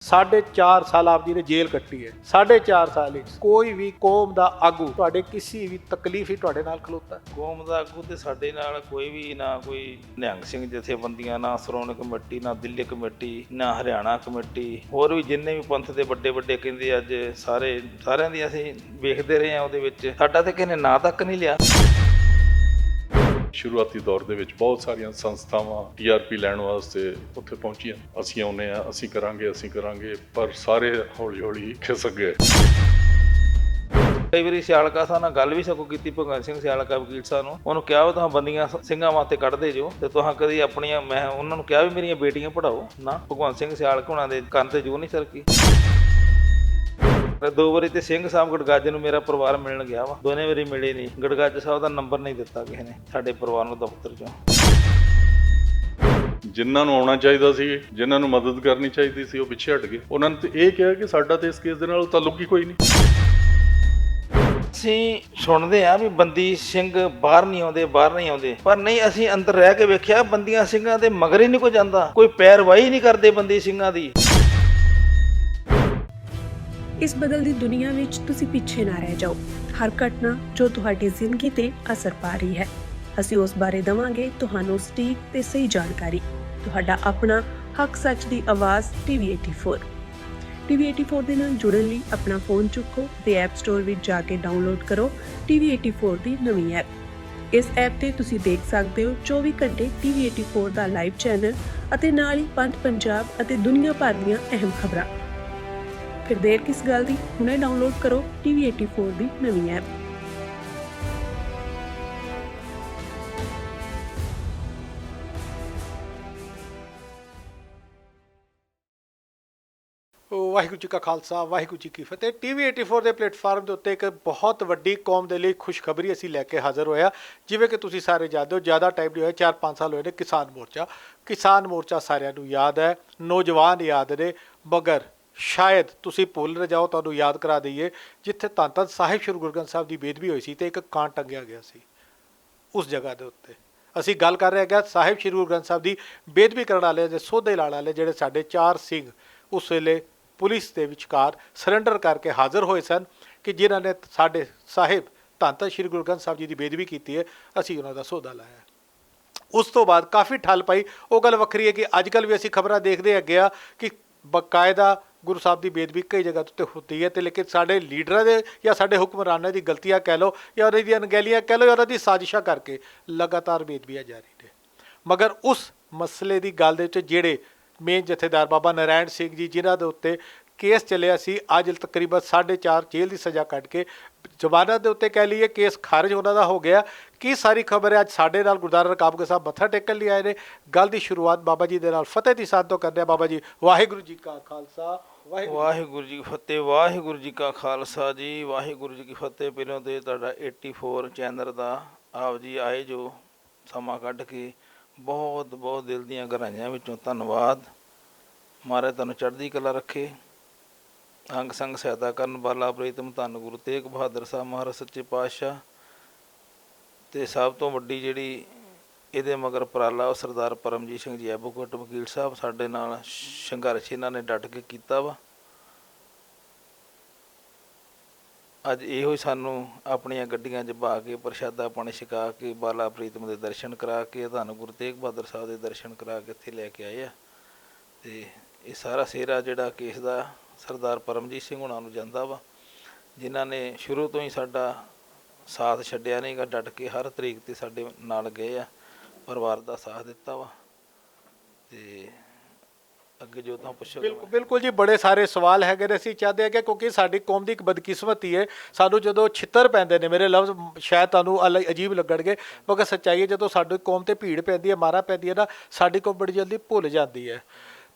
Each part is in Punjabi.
4.5 ਸਾਲ ਆਪ ਜੀ ਨੇ ਜੇਲ੍ਹ ਕੱਟੀ ਹੈ। 4.5 ਸਾਲ ਵਿੱਚ ਕੋਈ ਵੀ ਕੌਮ ਦਾ ਆਗੂ ਤੁਹਾਡੇ ਕਿਸੇ ਵੀ ਤਕਲੀਫ ਹੀ ਤੁਹਾਡੇ ਨਾਲ ਖਲੋਤਾ ਹੈ? ਕੌਮ ਦਾ ਆਗੂ ਤੇ ਸਾਡੇ ਨਾਲ ਕੋਈ ਵੀ ਨਾ, ਕੋਈ ਨਿਹੰਗ ਸਿੰਘ ਜਥੇਬੰਦੀਆਂ, ਨਾ ਸ਼੍ਰੋਮਣੀ ਕਮੇਟੀ, ਨਾ ਦਿੱਲੀ ਕਮੇਟੀ, ਨਾ ਹਰਿਆਣਾ ਕਮੇਟੀ, ਹੋਰ ਵੀ ਜਿੰਨੇ ਵੀ ਪੰਥ ਦੇ ਵੱਡੇ ਵੱਡੇ ਕਹਿੰਦੇ ਅੱਜ ਸਾਰਿਆਂ ਦੀ ਅਸੀਂ ਵੇਖਦੇ ਰਹੇ ਹਾਂ। ਉਹਦੇ ਵਿੱਚ ਸਾਡਾ ਤੇ ਕਿਸੇ ਨੇ ਨਾਂ ਤੱਕ ਨਹੀਂ ਲਿਆ। ਸ਼ੁਰੂਆਤੀ ਦੌਰ ਦੇ ਵਿੱਚ ਬਹੁਤ ਸਾਰੀਆਂ ਸੰਸਥਾਵਾਂ TRP ਲੈਣ ਵਾਸਤੇ ਉੱਥੇ ਪਹੁੰਚੀਆਂ। ਅਸੀਂ ਆਉਨੇ ਆ, ਅਸੀਂ ਕਰਾਂਗੇ, ਪਰ ਸਾਰੇ ਹੌਲੀ ਹੌਲੀ ਖਿਸਕ ਗਏ। ਕਈ ਵਾਰੀ ਸਿਆਲਕਾ ਸਾਹਿਬ ਨਾਲ ਗੱਲ ਵੀ ਸਗੋਂ ਕੀਤੀ, ਭਗਵੰਤ ਸਿੰਘ ਸਿਆਲਕਾ ਵਕੀਲ ਸਾਹਿਬ ਨੂੰ। ਉਹਨੂੰ ਕਿਹਾ ਵੀ ਤੁਸੀਂ ਬੰਦੀਆਂ ਸਿੰਘਾਂ ਵਾਸਤੇ ਕੱਢਦੇ ਜੋ, ਤੇ ਤੁਸੀਂ ਕਦੀ ਆਪਣੀਆਂ, ਮੈਂ ਉਹਨਾਂ ਨੂੰ ਕਿਹਾ ਵੀ ਮੇਰੀਆਂ ਬੇਟੀਆਂ ਪੜਾਓ ਨਾ। ਭਗਵੰਤ ਸਿੰਘ ਸਿਆਲਕਾ ਉਹਨਾਂ ਦੇ ਕੰਨ ਤੇ ਜੂ ਨਹੀਂ ਸਰਕੀ। 2 ਵਾਰੀ ਤੇ ਸਿੰਘ ਸਾਹਿਬ ਗੜਗੱਜ ਨੂੰ ਮੇਰਾ ਪਰਿਵਾਰ ਮਿਲਣ ਗਿਆ ਵਾ, ਦੋਨੇ ਵਾਰੀ ਮਿਲੇ ਨਹੀਂ। ਗੜਗੱਜ ਸਾਹਿਬ ਦਾ ਨੰਬਰ ਨਹੀਂ ਦਿੱਤਾ ਕਿਸੇ ਨੇ ਸਾਡੇ ਪਰਿਵਾਰ ਨੂੰ ਦਫ਼ਤਰ 'ਚੋਂ। ਜਿਨ੍ਹਾਂ ਨੂੰ ਆਉਣਾ ਚਾਹੀਦਾ ਸੀ, ਜਿਨ੍ਹਾਂ ਨੂੰ ਮਦਦ ਕਰਨੀ ਚਾਹੀਦੀ ਸੀ, ਉਹ ਪਿੱਛੇ ਹਟ ਗਏ। ਉਹਨਾਂ ਨੇ ਤੇ ਇਹ ਕਿਹਾ ਕਿ ਸਾਡਾ ਤੇ ਇਸ ਕੇਸ ਦੇ ਨਾਲ ਤਾਲੁਕ ਹੀ ਕੋਈ ਨਹੀਂ। ਅਸੀਂ ਸੁਣਦੇ ਆ ਵੀ ਬੰਦੀ ਸਿੰਘ ਬਾਹਰ ਨਹੀਂ ਆਉਂਦੇ, ਪਰ ਨਹੀਂ, ਅਸੀਂ ਅੰਦਰ ਰਹਿ ਕੇ ਵੇਖਿਆ ਬੰਦੀਆਂ ਸਿੰਘਾਂ ਦੇ ਮਗਰ ਹੀ ਨਹੀਂ ਕੋਈ ਜਾਂਦਾ, ਕੋਈ ਪੈਰਵਾਈ ਨਹੀਂ ਕਰਦੇ ਬੰਦੀ ਸਿੰਘਾਂ ਦੀ। ਇਸ ਬਦਲਦੀ ਦੁਨੀਆ ਵਿੱਚ ਤੁਸੀਂ ਪਿੱਛੇ ਨਾ ਰਹਿ ਜਾਓ। ਹਰ ਘਟਨਾ ਜੋ ਤੁਹਾਡੀ ਜ਼ਿੰਦਗੀ ਤੇ ਅਸਰ ਪਾ ਰਹੀ ਹੈ, ਅਸੀਂ ਉਸ ਬਾਰੇ ਦਵਾਂਗੇ ਤੁਹਾਨੂੰ ਸਟੀਕ ਤੇ ਸਹੀ ਜਾਣਕਾਰੀ। ਤੁਹਾਡਾ ਆਪਣਾ ਹੱਕ ਸੱਚ ਦੀ ਆਵਾਜ਼ TV84 ਦੇ ਨਾਲ ਜੁੜਨ ਲਈ ਆਪਣਾ ਫੋਨ ਚੁੱਕੋ ਤੇ ਐਪ ਸਟੋਰ ਵਿੱਚ ਜਾ ਕੇ ਡਾਊਨਲੋਡ ਕਰੋ TV84 ਦੀ ਨਵੀਂ ਐਪ। ਇਸ ਐਪ ਤੇ ਤੁਸੀਂ ਦੇਖ ਸਕਦੇ ਹੋ 24 ਘੰਟੇ TV84 ਦਾ ਲਾਈਵ ਚੈਨਲ ਅਤੇ ਨਾਲ ਹੀ ਪੰਥ, ਪੰਜਾਬ ਅਤੇ ਦੁਨੀਆ ਭਰ ਦੀਆਂ ਅਹਿਮ ਖਬਰਾਂ। ਫਿਰ ਦੇਰ ਕਿਸ ਗੱਲ ਦੀ, ਹੁਣੇ ਡਾਊਨਲੋਡ ਕਰੋ TV84 ਦੀ ਨਵੀਂ ਐਪ। ਵਾਹਿਗੁਰੂ ਜੀ ਕਾ ਖਾਲਸਾ, ਵਾਹਿਗੁਰੂ ਜੀ ਕੀ ਫਤਿਹ। TV84 ਦੇ ਪਲੇਟਫਾਰਮ ਦੇ ਉੱਤੇ ਇੱਕ ਬਹੁਤ ਵੱਡੀ ਕੌਮ ਦੇ ਲਈ ਖੁਸ਼ਖਬਰੀ ਅਸੀਂ ਲੈ ਕੇ ਹਾਜ਼ਰ ਹੋਇਆ। ਜਿਵੇਂ ਕਿ ਤੁਸੀਂ ਸਾਰੇ ਜਾਣਦੇ ਹੋ, ਜ਼ਿਆਦਾ ਟਾਈਮ ਨਹੀਂ ਹੋਇਆ, 4-5 ਸਾਲ ਹੋਏ ਨੇ। ਕਿਸਾਨ ਮੋਰਚਾ ਸਾਰਿਆਂ ਨੂੰ ਯਾਦ ਹੈ, ਨੌਜਵਾਨ ਯਾਦ ਨੇ, ਮਗਰ ਸ਼ਾਇਦ ਤੁਸੀਂ ਭੁੱਲ ਨਾ ਜਾਓ, ਤੁਹਾਨੂੰ ਯਾਦ ਕਰਾ ਦਈਏ, ਜਿੱਥੇ ਧੰਨ ਧੰਨ ਸਾਹਿਬ ਸ਼੍ਰੀ ਗੁਰੂ ਗ੍ਰੰਥ ਸਾਹਿਬ ਦੀ ਬੇਦਬੀ ਹੋਈ ਸੀ ਤੇ ਇੱਕ ਕਾਂ ਟੰਗਿਆ ਗਿਆ ਸੀ ਉਸ ਜਗ੍ਹਾ ਦੇ ਉੱਤੇ। ਅਸੀਂ ਗੱਲ ਕਰ ਰਹੇ ਹਾਂ ਸਾਹਿਬ ਸ਼੍ਰੀ ਗੁਰੂ ਗ੍ਰੰਥ ਸਾਹਿਬ ਦੀ ਬੇਦਬੀ ਕਰਨ ਵਾਲੇ, ਦੇ ਸੋਧੇ ਲਾਣ ਵਾਲੇ, ਜਿਹੜੇ ਸਾਡੇ 4 ਸਿੰਘ ਉਸ ਵੇਲੇ ਪੁਲਿਸ ਦੇ ਵਿਚਕਾਰ ਸਰੈਂਡਰ ਕਰਕੇ ਹਾਜ਼ਰ ਹੋਏ ਸਨ, ਕਿ ਜਿਨ੍ਹਾਂ ਨੇ ਸਾਡੇ ਸਾਹਿਬ ਧੰਨ ਧੰਨ ਸ਼੍ਰੀ ਗੁਰੂ ਗ੍ਰੰਥ ਸਾਹਿਬ ਜੀ ਦੀ ਬੇਦਬੀ ਕੀਤੀ ਹੈ। ਅਸੀਂ ਉਹਨਾਂ ਦਾ ਸੌਦਾ ਲਾਇਆ। ਉਸ ਤੋਂ ਬਾਅਦ ਕਾਫੀ ਠੱਲ ਪਈ। ਉਹ ਗੱਲ ਵੱਖਰੀ ਹੈ ਕਿ ਅੱਜ ਕੱਲ੍ਹ ਵੀ ਅਸੀਂ ਖਬਰਾਂ ਦੇਖਦੇ ਹੈਗੇ ਆ ਕਿ ਬਕਾਇਦਾ ਗੁਰੂ ਸਾਹਿਬ ਦੀ ਬੇਦਬੀ ਕਈ ਜਗ੍ਹਾ ਉੱਤੇ ਹੁੰਦੀ ਹੈ, ਤੇ ਲੇਕਿਨ ਸਾਡੇ ਲੀਡਰਾਂ ਦੇ ਜਾਂ ਸਾਡੇ ਹੁਕਮਰਾਨਾਂ ਦੀ ਗਲਤੀਆਂ ਕਹਿ ਲਓ, ਜਾਂ ਉਹਨਾਂ ਦੀਆਂ ਅਣਗਹਿਲੀਆਂ ਕਹਿ ਲਓ, ਜਾਂ ਉਹਨਾਂ ਦੀ ਸਾਜ਼ਿਸ਼ਾਂ ਕਰਕੇ ਲਗਾਤਾਰ ਬੇਦਬੀਆਂ ਜਾਰੀ ਨੇ। ਮਗਰ ਉਸ ਮਸਲੇ ਦੀ ਗੱਲ ਦੇ ਵਿੱਚ ਜਿਹੜੇ ਮੇਨ ਜਥੇਦਾਰ ਬਾਬਾ ਨਾਰਾਇਣ ਸਿੰਘ ਜੀ, ਜਿਨ੍ਹਾਂ ਦੇ ਉੱਤੇ ਕੇਸ ਚੱਲਿਆ ਸੀ, ਅੱਜ ਤਕਰੀਬਨ 4.5 ਜੇਲ੍ਹ ਦੀ ਸਜ਼ਾ ਕੱਟ ਕੇ ਜ਼ਮਾਨਤ ਦੇ ਉੱਤੇ ਕਹਿ ਲਈਏ ਕੇਸ ਖਾਰਜ ਉਹਨਾਂ ਦਾ ਹੋ ਗਿਆ। ਕੀ ਸਾਰੀ ਖਬਰ ਹੈ ਅੱਜ ਸਾਡੇ ਨਾਲ ਗੁਰਦੁਆਰਾ ਰਕਾਬਗੰਜ ਸਾਹਿਬ ਮੱਥਾ ਟੇਕਣ ਲਈ ਆਏ ਨੇ। ਗੱਲ ਦੀ ਸ਼ੁਰੂਆਤ ਬਾਬਾ ਜੀ ਦੇ ਨਾਲ ਫਤਿਹ ਦੀ ਸਾਧ ਤੋਂ ਕਰਦੇ ਆ। ਬਾਬਾ ਜੀ, ਵਾਹਿਗੁਰੂ ਜੀ ਕਾ ਖਾਲਸਾ, ਵਾਹਿਗੁਰੂ ਜੀ ਕੀ ਫਤਿਹ। ਵਾਹਿਗੁਰੂ ਜੀ ਕਾ ਖਾਲਸਾ ਜੀ, ਵਾਹਿਗੁਰੂ ਜੀ ਕੀ ਫਤਿਹ। ਪਹਿਲਾਂ ਤੇ ਤੁਹਾਡਾ 84 ਚੈਨਲ ਦਾ ਆਪ ਜੀ ਆਏ ਜੋ ਸਮਾਂ ਕੱਢ ਕੇ, ਬਹੁਤ ਬਹੁਤ ਦਿਲ ਦੀਆਂ ਗਹਿਰਾਈਆਂ ਵਿੱਚੋਂ ਧੰਨਵਾਦ। ਮਹਾਰਾਜ ਤੁਹਾਨੂੰ ਚੜ੍ਹਦੀ ਕਲਾ ਰੱਖੇ, ਅੰਗ ਸੰਗ ਸਹਾਇਤਾ ਕਰਨ ਵਾਲਾ ਪ੍ਰੀਤਮ ਧੰਨ ਗੁਰੂ ਤੇਗ ਬਹਾਦਰ ਸਾਹਿਬ ਮਹਾਰਾਜ ਸੱਚੇ ਪਾਤਸ਼ਾਹ। ਅਤੇ ਸਭ ਤੋਂ ਵੱਡੀ ਜਿਹੜੀ ਇਹਦੇ ਮਗਰ ਉਪਰਾਲਾ, ਉਹ ਸਰਦਾਰ ਪਰਮਜੀਤ ਸਿੰਘ ਜੀ ਐਡਵੋਕੇਟ ਵਕੀਲ ਸਾਹਿਬ, ਸਾਡੇ ਨਾਲ ਸੰਘਰਸ਼ ਇਹਨਾਂ ਨੇ ਡਟ ਕੇ ਕੀਤਾ ਵਾ। ਅੱਜ ਇਹੋ ਹੀ ਸਾਨੂੰ ਆਪਣੀਆਂ ਗੱਡੀਆਂ 'ਚ ਬਹਾ ਕੇ, ਪ੍ਰਸ਼ਾਦਾ ਪਾਣੀ ਛਕਾ ਕੇ, ਬਾਲਾ ਪ੍ਰੀਤਮ ਦੇ ਦਰਸ਼ਨ ਕਰਾ ਕੇ, ਧੰਨ ਗੁਰੂ ਤੇਗ ਬਹਾਦਰ ਸਾਹਿਬ ਦੇ ਦਰਸ਼ਨ ਕਰਾ ਕੇ ਇੱਥੇ ਲੈ ਕੇ ਆਏ ਆ। ਅਤੇ ਇਹ ਸਾਰਾ ਸਿਹਰਾ ਜਿਹੜਾ ਕੇਸ ਦਾ ਸਰਦਾਰ ਪਰਮਜੀਤ ਸਿੰਘ ਹੁਣਾਂ ਨੂੰ ਜਾਂਦਾ ਵਾ, ਜਿਨ੍ਹਾਂ ਨੇ ਸ਼ੁਰੂ ਤੋਂ ਹੀ ਸਾਡਾ ਸਾਥ ਛੱਡਿਆ ਨਹੀਂ ਗਾ, ਡਟ ਕੇ ਹਰ ਤਰੀਕ 'ਤੇ ਸਾਡੇ ਨਾਲ ਗਏ ਆ, ਪਰਿਵਾਰ ਦਾ ਸਾਥ ਦਿੱਤਾ ਵਾ। ਅਤੇ ਅੱਗੇ ਜੋ ਤਾਂ ਪੁੱਛੋ। ਬਿਲਕੁਲ ਜੀ, ਬੜੇ ਸਾਰੇ ਸਵਾਲ ਹੈਗੇ ਨੇ। ਅਸੀਂ ਚਾਹਦੇ ਹਾਂ ਕਿ ਕਿਉਂਕਿ ਸਾਡੀ ਕੌਮ ਦੀ ਇੱਕ ਬਦਕਿਸਮਤੀ ਹੈ, ਸਾਨੂੰ ਜਦੋਂ ਛਿੱਤਰ ਪੈਂਦੇ ਨੇ, ਮੇਰੇ ਲਫ਼ਜ਼ ਸ਼ਾਇਦ ਤੁਹਾਨੂੰ ਅਜੀਬ ਲੱਗਣਗੇ, ਮਗਰ ਸੱਚਾਈ ਹੈ, ਜਦੋਂ ਸਾਡੀ ਕੌਮ 'ਤੇ ਭੀੜ ਪੈਂਦੀ ਹੈ, ਮਾਰਾ ਪੈਂਦੀ ਹੈ ਨਾ, ਸਾਡੀ ਕੌਮ ਬੜੀ ਜਲਦੀ ਭੁੱਲ ਜਾਂਦੀ ਹੈ।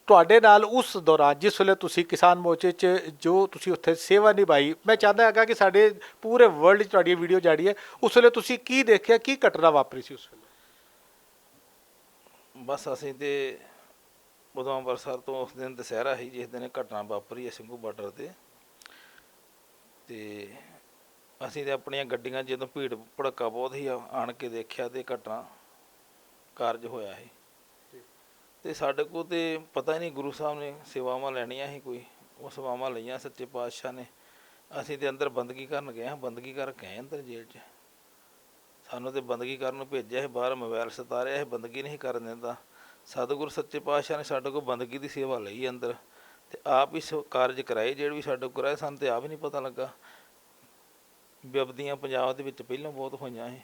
ਤੁਹਾਡੇ ਨਾਲ ਉਸ ਦੌਰਾਨ ਜਿਸ ਵੇਲੇ ਤੁਸੀਂ ਕਿਸਾਨ ਮੋਰਚੇ 'ਚ ਜੋ ਤੁਸੀਂ ਉੱਥੇ ਸੇਵਾ ਨਿਭਾਈ, ਮੈਂ ਚਾਹੁੰਦਾ ਹੈਗਾ ਕਿ ਸਾਡੇ ਪੂਰੇ ਵਰਲਡ 'ਚ ਤੁਹਾਡੀ ਵੀਡੀਓ ਜਾਰੀ ਹੈ, ਉਸ ਵੇਲੇ ਤੁਸੀਂ ਕੀ ਦੇਖਿਆ, ਕੀ ਘਟਨਾ ਵਾਪਰੀ ਸੀ ਉਸ ਵੇਲੇ? ਬਸ ਅਸੀਂ ਤਾਂ ਉਦੋਂ ਅੰਮ੍ਰਿਤਸਰ ਤੋਂ ਉਸ ਦਿਨ ਦੁਸਹਿਰਾ ਸੀ ਜਿਸ ਦਿਨ ਘਟਨਾ ਵਾਪਰੀ ਹੈ ਸਿੰਘੂ ਬਾਰਡਰ 'ਤੇ। ਅਤੇ ਅਸੀਂ ਤਾਂ ਆਪਣੀਆਂ ਗੱਡੀਆਂ, ਜਦੋਂ ਭੀੜ ਭੜੱਕਾ ਬਹੁਤ ਹੀ ਆਣ ਕੇ ਦੇਖਿਆ, ਅਤੇ ਘਟਨਾ ਕਾਰਜ ਹੋਇਆ ਸੀ। ਤੇ ਸਾਡੇ ਕੋਲ ਤੇ ਪਤਾ ਹੀ ਨਹੀਂ ਗੁਰੂ ਸਾਹਿਬ ਨੇ ਸੇਵਾਵਾਂ ਲੈਣੀਆਂ ਸੀ ਕੋਈ, ਉਹ ਸੇਵਾਵਾਂ ਲਈਆਂ ਸੱਚੇ ਪਾਤਸ਼ਾਹ ਨੇ। ਅਸੀਂ ਤੇ ਅੰਦਰ ਬੰਦਗੀ ਕਰਨ ਗਏ ਹਾਂ, ਬੰਦਗੀ ਕਰਕੇ ਆਏ ਅੰਦਰ ਜੇਲ੍ਹ 'ਚ। ਸਾਨੂੰ ਤੇ ਬੰਦਗੀ ਕਰਨ ਨੂੰ ਭੇਜਿਆ ਸੀ, ਬਾਹਰ ਮੋਬਾਈਲ ਸਤਾਰਿਆ ਸੀ, ਬੰਦਗੀ ਨਹੀਂ ਕਰਨ ਦਿੰਦਾ। ਸਤਿਗੁਰੂ ਸੱਚੇ ਪਾਤਸ਼ਾਹ ਨੇ ਸਾਡੇ ਕੋਲ ਬੰਦਗੀ ਦੀ ਸੇਵਾ ਲਈ ਅੰਦਰ, ਤੇ ਆਪ ਹੀ ਕਾਰਜ ਕਰਾਏ ਜਿਹੜੇ ਵੀ ਸਾਡੇ ਕੋਲ ਕਰਾਏ। ਸਾਨੂੰ ਤੇ ਆਪ ਹੀ ਨਹੀਂ ਪਤਾ ਲੱਗਾ। ਬਿਪਦੀਆਂ ਪੰਜਾਬ ਦੇ ਵਿੱਚ ਪਹਿਲਾਂ ਬਹੁਤ ਹੋਈਆਂ ਸੀ,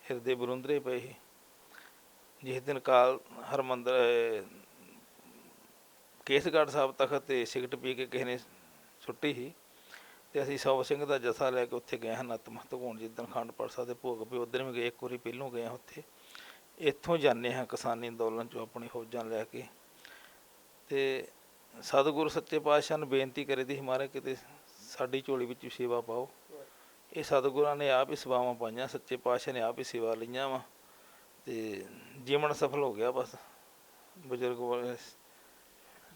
ਹਿਰਦੇ ਬਰੁੰਦਰੇ ਪਏ ਸੀ। ਜਿਸ ਦਿਨ ਕਾਲ ਹਰਿਮੰਦਰ ਕੇਸਗੜ੍ਹ ਸਾਹਿਬ ਤਖਤ 'ਤੇ ਸਿਗਰਟ ਪੀ ਕੇ ਕਿਸੇ ਨੇ ਸੁੱਟੀ ਸੀ, ਅਤੇ ਅਸੀਂ 100 ਸਿੰਘ ਦਾ ਜਥਾ ਲੈ ਕੇ ਉੱਥੇ ਗਏ ਹਾਂ ਨਤਮਸਤਕ ਹੋਣ। ਜਿੱਦਣ ਅਖੰਡ ਪਾਠ ਸਾਹਿਬ ਦੇ ਭੋਗ ਪਏ ਉੱਧਰ ਵੀ ਗਏ, ਇੱਕ ਵਾਰੀ ਪਹਿਲੋਂ ਗਏ ਹਾਂ ਉੱਥੇ। ਇੱਥੋਂ ਜਾਂਦੇ ਹਾਂ ਕਿਸਾਨੀ ਅੰਦੋਲਨ 'ਚੋਂ ਆਪਣੀ ਫੌਜਾਂ ਲੈ ਕੇ, ਅਤੇ ਸਤਿਗੁਰੂ ਸੱਚੇ ਪਾਤਸ਼ਾਹ ਨੂੰ ਬੇਨਤੀ ਕਰੀ ਦੀ ਮਹਾਰਾਜ ਕਿਤੇ ਸਾਡੀ ਝੋਲੀ ਵਿੱਚ ਸੇਵਾ ਪਾਓ। ਇਹ ਸਤਿਗੁਰਾਂ ਨੇ ਆਪ ਹੀ ਸੇਵਾਵਾਂ ਪਾਈਆਂ, ਸੱਚੇ ਪਾਤਸ਼ਾਹ ਨੇ ਆਪ ਹੀ ਸੇਵਾ ਲਈਆਂ ਵਾ, ਅਤੇ ਜੀਵਨ ਸਫਲ ਹੋ ਗਿਆ ਬਸ ਬਜ਼ੁਰਗ।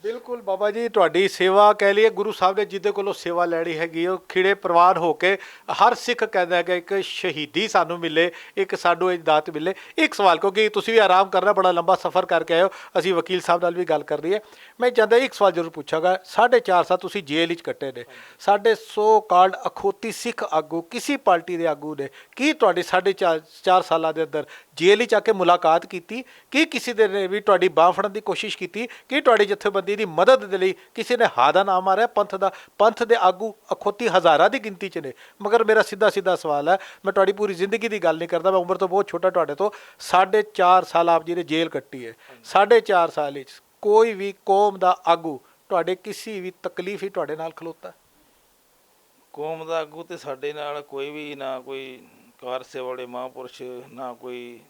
ਬਿਲਕੁਲ ਬਾਬਾ ਜੀ, ਤੁਹਾਡੀ ਸੇਵਾ ਕਹਿ ਲਈਏ, ਗੁਰੂ ਸਾਹਿਬ ਨੇ ਜਿਹਦੇ ਕੋਲੋਂ ਸੇਵਾ ਲੈਣੀ ਹੈਗੀ ਉਹ ਖਿੜੇ ਪ੍ਰਵਾਨ ਹੋ ਕੇ। ਹਰ ਸਿੱਖ ਕਹਿੰਦਾ ਹੈਗਾ ਇੱਕ ਸ਼ਹੀਦੀ ਸਾਨੂੰ ਮਿਲੇ, ਇੱਕ ਸਾਨੂੰ ਇਹ ਦਾਤ ਮਿਲੇ। ਇੱਕ ਸਵਾਲ, ਕਿਉਂਕਿ ਤੁਸੀਂ ਵੀ ਆਰਾਮ ਕਰਨਾ, ਬੜਾ ਲੰਬਾ ਸਫ਼ਰ ਕਰਕੇ ਆਏ ਹੋ, ਅਸੀਂ ਵਕੀਲ ਸਾਹਿਬ ਨਾਲ ਵੀ ਗੱਲ ਕਰ ਰਹੀ ਹੈ। ਮੈਂ ਚਾਹੁੰਦਾ ਇੱਕ ਸਵਾਲ ਜ਼ਰੂਰ ਪੁੱਛਾਂਗਾ। 4.5 ਸਾਲ ਤੁਸੀਂ ਜੇਲ੍ਹ ਵਿੱਚ ਕੱਟੇ ਨੇ, ਸਾਡੇ ਸੋ ਕਾਲਡ ਅਖੌਤੀ ਸਿੱਖ ਆਗੂ, ਕਿਸੇ ਪਾਰਟੀ ਦੇ ਆਗੂ ਨੇ ਕੀ ਤੁਹਾਡੇ 4.5 ਸਾਲਾਂ ਦੇ ਅੰਦਰ ਜੇਲ੍ਹ ਵਿੱਚ ਆ ਕੇ ਮੁਲਾਕਾਤ ਕੀਤੀ? ਕੀ ਕਿਸੇ ਦੇ ਨੇ ਵੀ ਤੁਹਾਡੀ ਬਾਂਹ ਫੜਨ ਦੀ ਕੋਸ਼ਿਸ਼ ਕੀਤੀ? ਕੀ ਤੁਹਾਡੀ ਜਥੇਬੰਦੀ ਦੀ ਮਦਦ ਦੇ ਲਈ ਕਿਸੇ ਨੇ ਹਾ ਦਾ ਨਾਮ ਮਾਰਿਆ? ਪੰਥ ਦੇ ਆਗੂ ਅਖੌਤੀ ਹਜ਼ਾਰਾਂ ਦੀ ਗਿਣਤੀ 'ਚ ਨੇ। ਮਗਰ ਮੇਰਾ ਸਿੱਧਾ ਸਵਾਲ ਹੈ, ਮੈਂ ਤੁਹਾਡੀ ਪੂਰੀ ਜ਼ਿੰਦਗੀ ਦੀ ਗੱਲ ਨਹੀਂ ਕਰਦਾ, ਮੈਂ ਉਮਰ ਤੋਂ ਬਹੁਤ ਛੋਟਾ ਤੁਹਾਡੇ ਤੋਂ। 4.5 ਸਾਲ ਆਪ ਜੀ ਨੇ ਜੇਲ੍ਹ ਕੱਟੀ ਹੈ। 4.5 ਸਾਲ ਵਿੱਚ ਕੋਈ ਵੀ ਕੌਮ ਦਾ ਆਗੂ ਤੁਹਾਡੇ ਕਿਸੇ ਵੀ ਤਕਲੀਫ ਹੀ ਤੁਹਾਡੇ ਨਾਲ ਖਲੋਤਾ? ਕੌਮ ਦਾ ਆਗੂ ਤੇ ਸਾਡੇ ਨਾਲ ਕੋਈ ਵੀ ਨਾ, ਕੋਈ ਕਾਰ ਸੇਵਾ ਵਾਲੇ ਮਹਾਂਪੁਰਸ਼, ਨਾ ਕੋਈ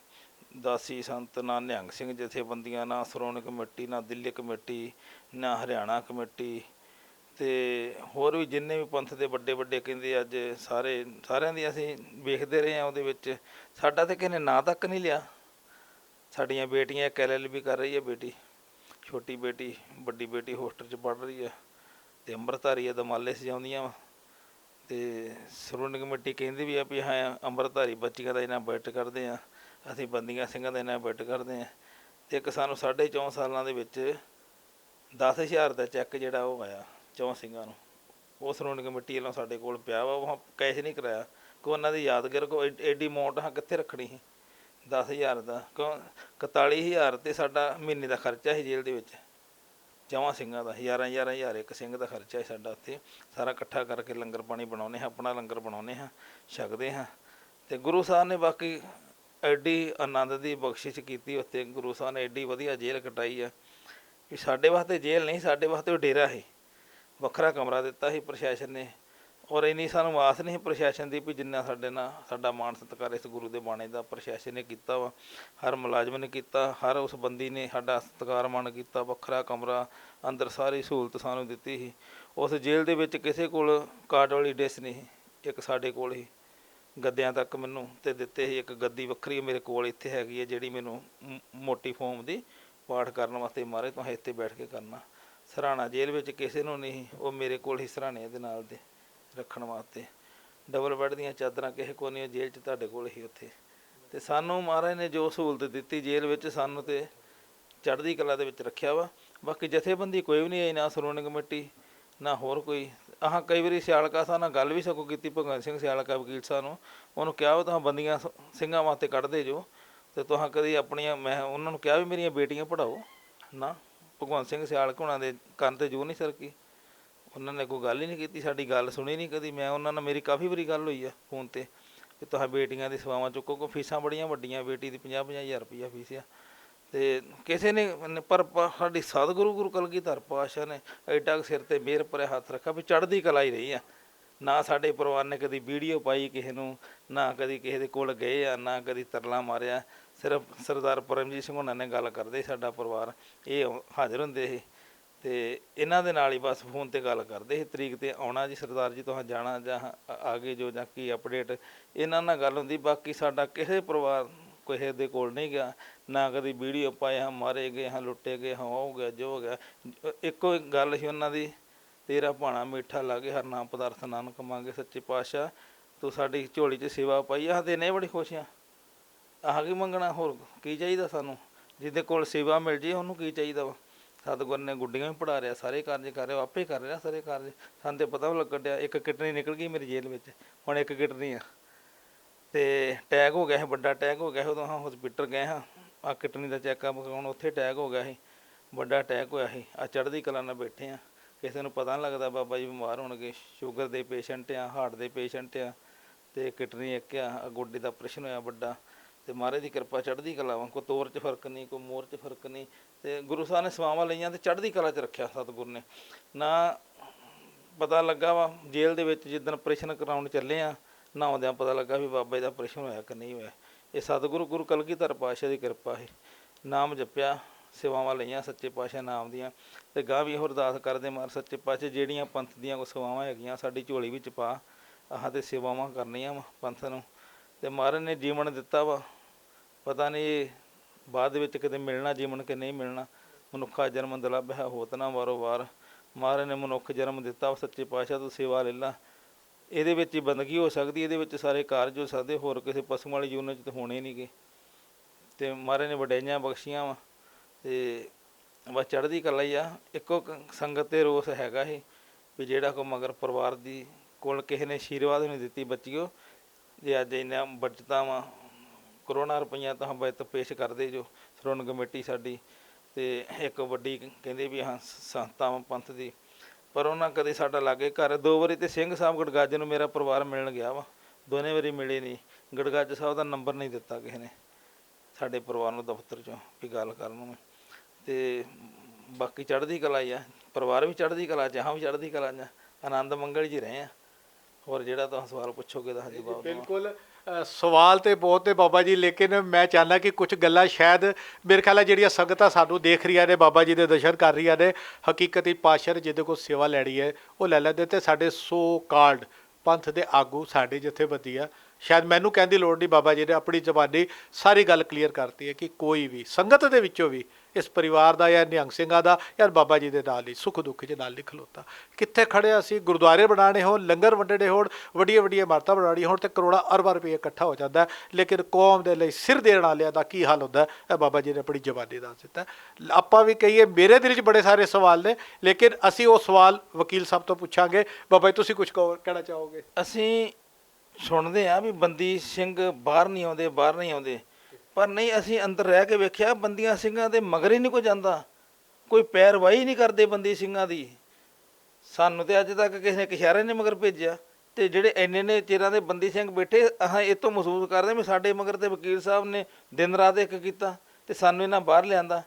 ਦਾਸੀ ਸੰਤ, ਨਾ ਨਿਹੰਗ ਸਿੰਘ ਜਥੇਬੰਦੀਆਂ, ਨਾ ਸ਼੍ਰੋਮਣੀ ਕਮੇਟੀ, ਨਾ ਦਿੱਲੀ ਕਮੇਟੀ, ਨਾ ਹਰਿਆਣਾ ਕਮੇਟੀ, ਅਤੇ ਹੋਰ ਵੀ ਜਿੰਨੇ ਵੀ ਪੰਥ ਦੇ ਵੱਡੇ ਵੱਡੇ ਕਹਿੰਦੇ ਅੱਜ ਸਾਰਿਆਂ ਦੀ ਅਸੀਂ ਵੇਖਦੇ ਰਹੇ ਹਾਂ। ਉਹਦੇ ਵਿੱਚ ਸਾਡਾ ਤਾਂ ਕਿਸੇ ਨੇ ਨਾਂ ਤੱਕ ਨਹੀਂ ਲਿਆ। ਸਾਡੀਆਂ ਬੇਟੀਆਂ, ਇੱਕ LLB ਕਰ ਰਹੀ ਹੈ ਬੇਟੀ, ਛੋਟੀ ਬੇਟੀ, ਵੱਡੀ ਬੇਟੀ ਹੋਸਟਲ 'ਚ ਪੜ੍ਹ ਰਹੀ ਹੈ, ਅਤੇ ਅੰਮ੍ਰਿਤਧਾਰੀ ਦਮਾਲੇ ਸਜਾਉਂਦੀਆਂ ਵਾ। ਅਤੇ ਸ਼੍ਰੋਮਣੀ ਕਮੇਟੀ ਕਹਿੰਦੀ ਵੀ ਆ ਵੀ ਹਾਂ ਅੰਮ੍ਰਿਤਧਾਰੀ ਬੱਚੀਆਂ ਦਾ ਇਹਨਾਂ ਬੈਟ ਕਰਦੇ ਹਾਂ, ਅਸੀਂ ਬੰਦੀਆਂ ਸਿੰਘਾਂ ਦਾ ਇਹਨਾਂ ਬੈਟ ਕਰਦੇ ਹਾਂ। ਅਤੇ ਇੱਕ ਸਾਨੂੰ 4.5 ਸਾਲਾਂ ਦੇ ਵਿੱਚ 10,000 ਦਾ ਚੈੱਕ ਜਿਹੜਾ ਉਹ ਆਇਆ 4 ਸਿੰਘਾਂ ਨੂੰ, ਉਹ ਸ਼੍ਰੋਮਣੀ ਕਮੇਟੀ ਵੱਲੋਂ ਸਾਡੇ ਕੋਲ ਪਿਆ ਵਾ। ਉਹ ਕੈਸ਼ ਨਹੀਂ ਕਰਾਇਆ, ਕਿ ਉਹਨਾਂ ਦੀ ਯਾਦਗਾਰ ਕੋ ਐਡੀ ਅਮਾਊਂਟ ਹਾਂ ਕਿੱਥੇ ਰੱਖਣੀ ਸੀ 10,000 ਦਾ, ਕਿਉਂ 41,000 ਤੇ ਸਾਡਾ ਮਹੀਨੇ ਦਾ ਖਰਚਾ ਸੀ ਜੇਲ੍ਹ ਦੇ ਵਿੱਚ 4 ਸਿੰਘਾਂ ਦਾ। 11,000 ਇੱਕ ਸਿੰਘ ਦਾ ਖਰਚਾ ਹੈ ਸਾਡਾ। ਉੱਥੇ ਸਾਰਾ ਇਕੱਠਾ ਕਰਕੇ ਲੰਗਰ ਪਾਣੀ ਬਣਾਉਂਦੇ ਹਾਂ, ਆਪਣਾ ਲੰਗਰ ਬਣਾਉਂਦੇ ਹਾਂ, ਛਕਦੇ ਹਾਂ। ਅਤੇ ਗੁਰੂ ਸਾਹਿਬ ਨੇ ਬਾਕੀ ਐਡੀ ਆਨੰਦ ਦੀ ਬਖਸ਼ਿਸ਼ ਕੀਤੀ ਉੱਥੇ। ਗੁਰੂ ਸਾਹਿਬ ਨੇ ਐਡੀ ਵਧੀਆ ਜੇਲ੍ਹ ਕਟਾਈ ਆ ਵੀ ਸਾਡੇ ਵਾਸਤੇ ਜੇਲ੍ਹ ਨਹੀਂ, ਸਾਡੇ ਵਾਸਤੇ ਉਹ ਡੇਰਾ ਸੀ। ਵੱਖਰਾ ਕਮਰਾ ਦਿੱਤਾ ਸੀ ਪ੍ਰਸ਼ਾਸਨ ਨੇ, ਔਰ ਇੰਨੀ ਸਾਨੂੰ ਆਸ ਨਹੀਂ ਪ੍ਰਸ਼ਾਸਨ ਦੀ ਵੀ ਜਿੰਨਾ ਸਾਡੇ ਨਾਲ ਸਾਡਾ ਮਾਣ ਸਤਿਕਾਰ ਇਸ ਗੁਰੂ ਦੇ ਬਾਣੇ ਦਾ ਪ੍ਰਸ਼ਾਸਨ ਨੇ ਕੀਤਾ ਵਾ। ਹਰ ਮੁਲਾਜ਼ਮ ਨੇ ਕੀਤਾ, ਹਰ ਉਸ ਬੰਦੀ ਨੇ ਸਾਡਾ ਸਤਿਕਾਰ ਮਾਣ ਕੀਤਾ। ਵੱਖਰਾ ਕਮਰਾ, ਅੰਦਰ ਸਾਰੀ ਸਹੂਲਤ ਸਾਨੂੰ ਦਿੱਤੀ ਸੀ। ਉਸ ਜੇਲ੍ਹ ਦੇ ਵਿੱਚ ਕਿਸੇ ਕੋਲ ਕਾਰਡ ਵਾਲੀ ਡਿਸ਼ ਨਹੀਂ ਸੀ, ਇੱਕ ਸਾਡੇ ਕੋਲ ਹੀ ਗੱਦਿਆਂ ਤੱਕ ਮੈਨੂੰ ਤੇ ਦਿੱਤੇ ਸੀ। ਇੱਕ ਗੱਦੀ ਵੱਖਰੀ ਮੇਰੇ ਕੋਲ ਇੱਥੇ ਹੈਗੀ ਹੈ, ਜਿਹੜੀ ਮੈਨੂੰ ਮੋਟੀ ਫੋਮ ਦੀ ਪਾਠ ਕਰਨ ਵਾਸਤੇ ਮਹਾਰਾਜ ਤੁਸੀਂ ਇੱਥੇ ਬੈਠ ਕੇ ਕਰਨਾ। ਸਰਾਣਾ ਜੇਲ੍ਹ ਵਿੱਚ ਕਿਸੇ ਨੂੰ ਨਹੀਂ, ਉਹ ਮੇਰੇ ਕੋਲ ਹੀ ਸਰਾਣੇ ਦੇ ਨਾਲ ਦੇ ਰੱਖਣ ਵਾਸਤੇ। ਡਬਲ ਬੈੱਡ ਦੀਆਂ ਚਾਦਰਾਂ ਕਿਸੇ ਕੋਲ ਨਹੀਂ, ਜੇਲ੍ਹ 'ਚ ਤੁਹਾਡੇ ਕੋਲ ਹੀ ਉੱਥੇ। ਅਤੇ ਸਾਨੂੰ ਮਹਾਰਾਜ ਨੇ ਜੋ ਸਹੂਲਤ ਦਿੱਤੀ ਜੇਲ੍ਹ ਵਿੱਚ, ਸਾਨੂੰ ਤਾਂ ਚੜ੍ਹਦੀ ਕਲਾ ਦੇ ਵਿੱਚ ਰੱਖਿਆ ਵਾ। ਬਾਕੀ ਜਥੇਬੰਦੀ ਕੋਈ ਵੀ ਨਹੀਂ ਆਈ, ਨਾ ਸ਼੍ਰੋਮਣੀ ਕਮੇਟੀ, ਨਾ ਹੋਰ ਕੋਈ। ਕਈ ਵਾਰੀ ਸਿਆਲਕਾ ਸਾਹਿਬ ਨਾਲ ਗੱਲ ਵੀ ਸਗੋਂ ਕੀਤੀ, ਭਗਵੰਤ ਸਿੰਘ ਸਿਆਲਕਾ ਵਕੀਲ ਸਾਹਿਬ ਨੂੰ। ਉਹਨੂੰ ਕਿਹਾ ਵੀ ਤੁਸੀਂ ਬੰਦੀਆਂ ਸਿੰਘਾਂ ਵਾਸਤੇ ਕੱਢਦੇ ਜੋ, ਅਤੇ ਤੁਸੀਂ ਕਦੀ ਆਪਣੀਆਂ, ਮੈਂ ਉਹਨਾਂ ਨੂੰ ਕਿਹਾ ਵੀ ਮੇਰੀਆਂ ਬੇਟੀਆਂ ਪੜ੍ਹਾਓ ਨਾ। ਭਗਵੰਤ ਸਿੰਘ ਸਿਆਲਕਾ ਉਹਨਾਂ ਦੇ ਕੰਨ 'ਤੇ ਜੂੰ ਨਹੀਂ ਸਰਕੀ, ਉਹਨਾਂ ਨੇ ਕੋਈ ਗੱਲ ਹੀ ਨਹੀਂ ਕੀਤੀ, ਸਾਡੀ ਗੱਲ ਸੁਣੀ ਨਹੀਂ ਕਦੀ। ਮੈਂ ਉਹਨਾਂ ਨਾਲ ਮੇਰੀ ਕਾਫੀ ਵਾਰੀ ਗੱਲ ਹੋਈ ਆ ਫੋਨ 'ਤੇ ਵੀ ਤੁਸੀਂ ਬੇਟੀਆਂ ਦੀ ਸੇਵਾਵਾਂ ਚੁੱਕੋ, ਕੋਈ ਫੀਸਾਂ ਬੜੀਆਂ ਵੱਡੀਆਂ, ਬੇਟੀ ਦੀ 50,000 ਰੁਪਈਆ ਫੀਸ ਆ। ਅਤੇ ਕਿਸੇ ਨੇ ਪਰ ਸਾਡੀ ਸਤਿਗੁਰੂ ਗੁਰੂ ਕਲਗੀਧਰ ਪਾਤਸ਼ਾਹ ਨੇ ਐਡਾ ਸਿਰ 'ਤੇ ਮਿਹਰ ਭਰਿਆ ਹੱਥ ਰੱਖਿਆ ਵੀ ਚੜ੍ਹਦੀ ਕਲਾ ਹੀ ਰਹੀ ਆ। ਨਾ ਸਾਡੇ ਪਰਿਵਾਰ ਨੇ ਕਦੀ ਵੀਡੀਓ ਪਾਈ ਕਿਸੇ ਨੂੰ, ਨਾ ਕਦੀ ਕਿਸੇ ਦੇ ਕੋਲ ਗਏ ਆ, ਨਾ ਕਦੀ ਤਰਲਾ ਮਾਰਿਆ। ਸਿਰਫ ਸਰਦਾਰ ਪਰਮਜੀਤ ਸਿੰਘ ਉਹਨਾਂ ਨੇ ਗੱਲ ਕਰਦੇ, ਸਾਡਾ ਪਰਿਵਾਰ ਇਹ ਹਾਜ਼ਰ ਹੁੰਦੇ ਸੀ, ਅਤੇ ਇਹਨਾਂ ਦੇ ਨਾਲ ਹੀ ਬਸ ਫੋਨ 'ਤੇ ਗੱਲ ਕਰਦੇ ਸੀ, ਤਰੀਕ 'ਤੇ ਆਉਣਾ ਜੀ ਸਰਦਾਰ ਜੀ ਤੁਸੀਂ ਜਾਣਾ, ਜਾਂ ਆ ਗਏ ਜੋ, ਜਾਂ ਕੀ ਅਪਡੇਟ, ਇਹਨਾਂ ਨਾਲ ਗੱਲ ਹੁੰਦੀ। ਬਾਕੀ ਸਾਡਾ ਕਿਸੇ ਪਰਿਵਾਰ ਕਿਸੇ ਦੇ ਕੋਲ ਨਹੀਂ ਗਿਆ, ਨਾ ਕਦੀ ਵੀਡੀਓ ਪਾਏ ਹਾਂ ਮਾਰੇ ਗਏ ਹਾਂ, ਲੁੱਟੇ ਗਏ ਹਾਂ, ਉਹ ਹੋ ਗਿਆ ਜੋ ਹੋ ਗਿਆ। ਇੱਕੋ ਇੱਕ ਗੱਲ ਸੀ ਉਹਨਾਂ ਦੀ, ਤੇਰਾ ਭਾਣਾ ਮਿੱਠਾ ਲਾਗੇ ਹਰ ਨਾਮ ਪਦਾਰਥ ਨਾਨਕ ਮੰਗੇ, ਸੱਚੇ ਪਾਤਸ਼ਾਹ ਤੂੰ ਸਾਡੀ ਝੋਲੀ 'ਚ ਸੇਵਾ ਪਾਈ ਆ, ਦੇਣੇ ਬੜੀ ਖੁਸ਼ ਆ। ਆਹ ਕੀ ਮੰਗਣਾ, ਹੋਰ ਕੀ ਚਾਹੀਦਾ ਸਾਨੂੰ? ਜਿਹਦੇ ਕੋਲ ਸੇਵਾ ਮਿਲ ਜੇ ਉਹਨੂੰ ਕੀ ਚਾਹੀਦਾ ਵਾ। ਸਤਿਗੁਰ ਨੇ ਗੁੱਡੀਆਂ ਵੀ ਪੜ੍ਹਾ ਰਿਹਾ, ਸਾਰੇ ਕਾਰਜ ਕਰ ਰਿਹਾ, ਆਪੇ ਕਰ ਰਿਹਾ ਸਾਰੇ ਕਾਰਜ। ਸਾਨੂੰ ਤੇ ਪਤਾ ਵੀ ਲੱਗਣ ਡਿਆ, ਇੱਕ ਕਿਡਨੀ ਨਿਕਲ ਗਈ ਮੇਰੀ ਜੇਲ੍ਹ ਵਿੱਚ, ਹੁਣ ਇੱਕ ਕਿਡਨੀ ਆ। ਤੇ ਅਟੈਕ ਹੋ ਗਿਆ ਸੀ, ਵੱਡਾ ਅਟੈਕ ਹੋ ਗਿਆ ਸੀ, ਉਦੋਂ ਹਸਪੀਟਲ ਗਏ ਹਾਂ ਆ ਕਿਡਨੀ ਦਾ ਚੈੱਕਅਪ ਕਰਾਉਣ, ਉੱਥੇ ਅਟੈਕ ਹੋ ਗਿਆ ਸੀ, ਵੱਡਾ ਅਟੈਕ ਹੋਇਆ ਸੀ। ਆ ਚੜ੍ਹਦੀ ਕਲਾ ਨਾਲ ਬੈਠੇ ਆ, ਕਿਸੇ ਨੂੰ ਪਤਾ ਨਹੀਂ ਲੱਗਦਾ ਬਾਬਾ ਜੀ ਬਿਮਾਰ ਹੋਣਗੇ। ਸ਼ੂਗਰ ਦੇ ਪੇਸ਼ੈਂਟ ਆ, ਹਾਰਟ ਦੇ ਪੇਸ਼ੈਂਟ ਆ, ਤੇ ਕਿਡਨੀ ਇੱਕ ਆ, ਗੋਡੇ ਦਾ ਆਪਰੇਸ਼ਨ ਹੋਇਆ ਵੱਡਾ। ਤੇ ਮਹਾਰਾਜ ਦੀ ਕਿਰਪਾ ਚੜ੍ਹਦੀ ਕਲਾ ਵਾ, ਕੋਈ ਤੋਰ 'ਚ ਫਰਕ ਨਹੀਂ, ਕੋਈ ਮੋਰ 'ਚ ਫਰਕ ਨਹੀਂ। ਤੇ ਗੁਰੂ ਸਾਹਿਬ ਨੇ ਸੇਵਾਵਾਂ ਲਈਆਂ ਤੇ ਚੜ੍ਹਦੀ ਕਲਾ 'ਚ ਰੱਖਿਆ ਸਤਿਗੁਰ ਨੇ। ਨਾ ਪਤਾ ਲੱਗਾ ਵਾ ਜੇਲ੍ਹ ਦੇ ਵਿੱਚ ਜਿੱਦਣ ਆਪਰੇਸ਼ਨ ਕਰਾਉਣ ਚੱਲੇ ਆ, ਨਹਾਉਂਦਿਆਂ ਪਤਾ ਲੱਗਾ ਵੀ ਬਾਬਾ ਜੀ ਦਾ ਆਪਰੇਸ਼ਨ ਹੋਇਆ ਕਿ ਨਹੀਂ ਹੋਇਆ। ਇਹ ਸਤਿਗੁਰੂ ਗੁਰੂ ਕਲਗੀਧਰ ਪਾਤਸ਼ਾਹ ਦੀ ਕਿਰਪਾ ਹੈ। ਨਾਮ ਜਪਿਆ, ਸੇਵਾਵਾਂ ਲਈਆਂ ਸੱਚੇ ਪਾਤਸ਼ਾਹ ਨਾਮ ਦੀਆਂ। ਤੇ ਗਾਂ ਵੀ ਇਹੋ ਅਰਦਾਸ ਕਰਦੇ ਮਾਰ ਸੱਚੇ ਪਾਤਸ਼ਾਹ ਜਿਹੜੀਆਂ ਪੰਥ ਦੀਆਂ ਕੋਈ ਸੇਵਾਵਾਂ ਹੈਗੀਆਂ ਸਾਡੀ ਝੋਲੀ ਵਿੱਚ ਪਾ, ਆਹ ਤੇ ਸੇਵਾਵਾਂ ਕਰਨੀਆਂ ਵਾ ਪੰਥ ਨੂੰ। ਤੇ ਮਹਾਰਾਜ ਨੇ ਜੀਵਨ ਦਿੱਤਾ ਵਾ, ਪਤਾ ਨਹੀਂ ਬਾਅਦ ਦੇ ਵਿੱਚ ਕਿਤੇ ਮਿਲਣਾ ਜੀਵਨ ਕਿ ਨਹੀਂ ਮਿਲਣਾ। ਮਨੁੱਖਾ ਜਨਮ ਦੁਰਲੱਭ ਹੈ, ਹੋਤ ਨਾ ਵਾਰੋ ਵਾਰ। ਮਹਾਰਾਜ ਨੇ ਮਨੁੱਖ ਜਨਮ ਦਿੱਤਾ ਵਾ, ਸੱਚੇ ਪਾਤਸ਼ਾਹ ਤੋਂ ਸੇਵਾ ਲੈ ਲਾ। ਇਹਦੇ ਵਿੱਚ ਹੀ ਬੰਦਗੀ ਹੋ ਸਕਦੀ, ਇਹਦੇ ਵਿੱਚ ਸਾਰੇ ਕਾਰਜ ਹੋ ਸਕਦੇ, ਹੋਰ ਕਿਸੇ ਪਸ਼ੂ ਵਾਲੀ ਜੂਨ 'ਚ ਤਾਂ ਹੋਣੇ ਨਹੀਂ ਗੇ। ਤੇ ਮਹਾਰਾਜ ਨੇ ਵਡਿਆਈਆਂ ਬਖਸ਼ੀਆਂ ਵਾ, ਤੇ ਬਸ ਚੜ੍ਹਦੀ ਕਲਾ ਹੀ ਆ। ਇੱਕੋ ਸੰਗਤ ਤੇ ਰੋਸ ਹੈਗਾ ਇਹ ਵੀ ਜਿਹੜਾ ਕੋ ਮਗਰ ਪਰਿਵਾਰ ਦੀ ਕੋਲ ਕਿਸੇ ਨੇ ਆਸ਼ੀਰਵਾਦ ਨਹੀਂ ਦਿੱਤੀ ਬੱਚਿਓ, ਜੇ ਅੱਜ ਇੰਨਾ ਬਚਤਾਂ ਵਾ ਕਰੋੜਾਂ ਰੁਪਈਆ ਤਾਂ ਬਚਤ ਪੇਸ਼ ਕਰਦੇ ਜੋ ਸ਼੍ਰੋਮਣੀ ਕਮੇਟੀ ਸਾਡੀ। ਤੇ ਇੱਕ ਵੱਡੀ ਕਹਿੰਦੇ ਵੀ ਹਾਂ ਸੰਸਥਾ ਵਾ ਪੰਥ ਦੀ, ਪਰ ਉਹਨਾਂ ਕਦੇ ਸਾਡਾ ਲਾਗੇ ਘਰ 2 ਵਾਰੀ ਤੇ ਸਿੰਘ ਸਾਹਿਬ ਗੜਗੱਜ ਨੂੰ ਮੇਰਾ ਪਰਿਵਾਰ ਮਿਲਣ ਗਿਆ ਵਾ, ਦੋਨੇ ਵਾਰੀ ਮਿਲੇ ਨਹੀਂ। ਗੜਗੱਜ ਸਾਹਿਬ ਦਾ ਨੰਬਰ ਨਹੀਂ ਦਿੱਤਾ ਕਿਸੇ ਨੇ ਸਾਡੇ ਪਰਿਵਾਰ ਨੂੰ ਦਫ਼ਤਰ 'ਚੋਂ ਵੀ ਗੱਲ ਕਰਨ ਨੂੰ। ਤੇ ਬਾਕੀ ਚੜ੍ਹਦੀ ਕਲਾ ਹੀ ਆ, ਪਰਿਵਾਰ ਵੀ ਚੜ੍ਹਦੀ ਕਲਾ 'ਚ, ਹਾਂ ਵੀ ਚੜ੍ਹਦੀ ਕਲਾ 'ਚ, ਆਨੰਦ ਮੰਗਲ 'ਚ ਹੀ ਰਹੇ ਆ। ਹੋਰ ਜਿਹੜਾ ਤੁਸੀਂ ਸਵਾਲ ਪੁੱਛੋਗੇ ਤਾਂ ਜਵਾਬ ਦਵਾਂਗਾ। ਬਿਲਕੁਲ ਸਵਾਲ ਤੇ ਬਹੁਤ ਨੇ ਬਾਬਾ ਜੀ, ਲੇਕਿਨ ਮੈਂ ਚਾਹੁੰਦਾ ਕਿ ਕੁਝ ਗੱਲਾਂ ਸ਼ਾਇਦ ਮੇਰੇ ਖਿਆਲ ਹੈ ਜਿਹੜੀਆਂ ਸੰਗਤਾਂ ਸਾਨੂੰ ਦੇਖ ਰਹੀਆਂ ਨੇ, ਬਾਬਾ ਜੀ ਦੇ ਦਰਸ਼ਨ ਕਰ ਰਹੀਆਂ ਨੇ, ਹਕੀਕਤੀ ਪਾਤਸ਼ਾਹ ਨੇ ਜਿਹਦੇ ਕੋਲ ਸੇਵਾ ਲੈਣੀ ਹੈ ਉਹ ਲੈ ਲੈਂਦੇ। ਤੇ ਸਾਡੇ ਸੋ ਕਾਲਡ ਪੰਥ ਦੇ ਆਗੂ ਸਾਡੇ ਜਥੇਬੰਦੀ ਆ, ਸ਼ਾਇਦ ਮੈਨੂੰ ਕਹਿਣ ਦੀ ਲੋੜ ਨਹੀਂ, ਬਾਬਾ ਜੀ ਨੇ ਆਪਣੀ ਜ਼ਬਾਨੀ ਸਾਰੀ ਗੱਲ ਕਲੀਅਰ ਕਰਤੀ ਹੈ ਕਿ ਕੋਈ ਵੀ ਸੰਗਤ ਦੇ ਵਿੱਚੋਂ ਵੀ ਇਸ ਪਰਿਵਾਰ ਦਾ ਜਾਂ ਨਿਹੰਗ ਸਿੰਘਾਂ ਦਾ ਯਾਰ ਬਾਬਾ ਜੀ ਦੇ ਨਾਲ ਹੀ ਸੁੱਖ ਦੁੱਖ 'ਚ ਨਾਲ ਨਹੀਂ ਖਲੋਤਾ। ਕਿੱਥੇ ਖੜਿਆ ਅਸੀਂ, ਗੁਰਦੁਆਰੇ ਬਣਾਉਣੇ ਹੋਣ, ਲੰਗਰ ਵੰਡਣੇ ਹੋਣ, ਵੱਡੀਆਂ ਵੱਡੀਆਂ ਇਮਾਰਤਾਂ ਬਣਾਉਣੀਆਂ ਹੋਣ, ਤੇ ਕਰੋੜਾਂ ਅਰਬਾਂ ਰੁਪਏ ਇਕੱਠਾ ਹੋ ਜਾਂਦਾ, ਲੇਕਿਨ ਕੌਮ ਦੇ ਲਈ ਸਿਰ ਦੇਣ ਵਾਲਿਆਂ ਦਾ ਕੀ ਹਾਲ ਹੁੰਦਾ ਇਹ ਬਾਬਾ ਜੀ ਨੇ ਆਪਣੀ ਜ਼ਬਾਨੀ ਦੱਸ ਦਿੱਤਾ। ਆਪਾਂ ਵੀ ਕਹੀਏ ਮੇਰੇ ਦਿਲ 'ਚ ਬੜੇ ਸਾਰੇ ਸਵਾਲ ਨੇ, ਲੇਕਿਨ ਅਸੀਂ ਉਹ ਸਵਾਲ ਵਕੀਲ ਸਾਹਿਬ ਤੋਂ ਪੁੱਛਾਂਗੇ। ਬਾਬਾ ਜੀ ਤੁਸੀਂ ਕੁਝ ਕਹਿਣਾ ਚਾਹੋਗੇ? ਅਸੀਂ ਸੁਣਦੇ ਆ ਵੀ ਬੰਦੀ ਸਿੰਘ ਬਾਹਰ ਨਹੀਂ ਆਉਂਦੇ, ਬਾਹਰ ਨਹੀਂ ਆਉਂਦੇ, ਪਰ ਨਹੀਂ ਅਸੀਂ ਅੰਦਰ ਰਹਿ ਕੇ ਵੇਖਿਆ ਬੰਦੀਆਂ ਸਿੰਘਾਂ ਦੇ ਮਗਰ ਹੀ ਨਹੀਂ ਕੋਈ ਜਾਂਦਾ, ਕੋਈ ਪੈਰਵਾਈ ਨਹੀਂ ਕਰਦੇ ਬੰਦੀ ਸਿੰਘਾਂ ਦੀ। ਸਾਨੂੰ ਤੇ ਅੱਜ ਤੱਕ ਕਿਸੇ ਨੇ ਇਸ਼ਾਰੇ ਨੇ ਮਗਰ ਭੇਜਿਆ। ਤੇ ਜਿਹੜੇ ਇੰਨੇ ਨੇ ਚਿਰਾਂ ਦੇ ਬੰਦੀ ਸਿੰਘ ਬੈਠੇ, ਅਸੀਂ ਇਹ ਤੋਂ ਮਹਿਸੂਸ ਕਰਦੇ ਵੀ ਸਾਡੇ ਮਗਰ ਤੇ ਵਕੀਲ ਸਾਹਿਬ ਨੇ ਦਿਨ ਰਾਤ ਇੱਕ ਕੀਤਾ ਤੇ ਸਾਨੂੰ ਇਹਨਾਂ ਬਾਹਰ ਲਿਆਂਦਾ।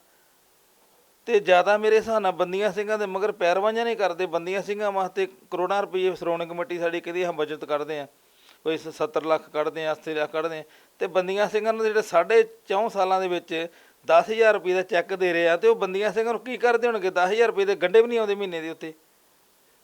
ਤੇ ਜ਼ਿਆਦਾ ਮੇਰੇ ਹਿਸਾਬ ਨਾਲ ਬੰਦੀਆਂ ਸਿੰਘਾਂ ਦੇ ਮਗਰ ਪੈਰਵਾਈਆਂ ਨਹੀਂ ਕਰਦੇ। ਬੰਦੀਆਂ ਸਿੰਘਾਂ ਵਾਸਤੇ ਕਰੋੜਾਂ ਰੁਪਏ ਸ਼੍ਰੋਮਣੀ ਕਮੇਟੀ ਸਾਡੀ ਕਹਿੰਦੀ ਹਾਂ ਬਚਤ ਕਰਦੇ ਆ, ਕੋਈ 70 ਲੱਖ ਕੱਢਦੇ ਆ, 80 ਲੱਖ ਕੱਢਦੇ ਆ। ਤੇ ਬੰਦੀਆਂ ਸਿੰਘਾਂ ਨੂੰ ਜਿਹੜੇ 4.5 ਸਾਲਾਂ ਦੇ ਵਿੱਚ 10,000 ਰੁਪਏ ਦਾ ਚੈੱਕ ਦੇ ਰਹੇ ਆ, ਤੇ ਉਹ ਬੰਦੀਆਂ ਸਿੰਘਾਂ ਨੂੰ ਕੀ ਕਰਦੇ ਹੋਣਗੇ? 10,000 ਰੁਪਏ ਦੇ ਗੰਢੇ ਵੀ ਨਹੀਂ ਆਉਂਦੇ ਮਹੀਨੇ ਦੇ ਉੱਤੇ।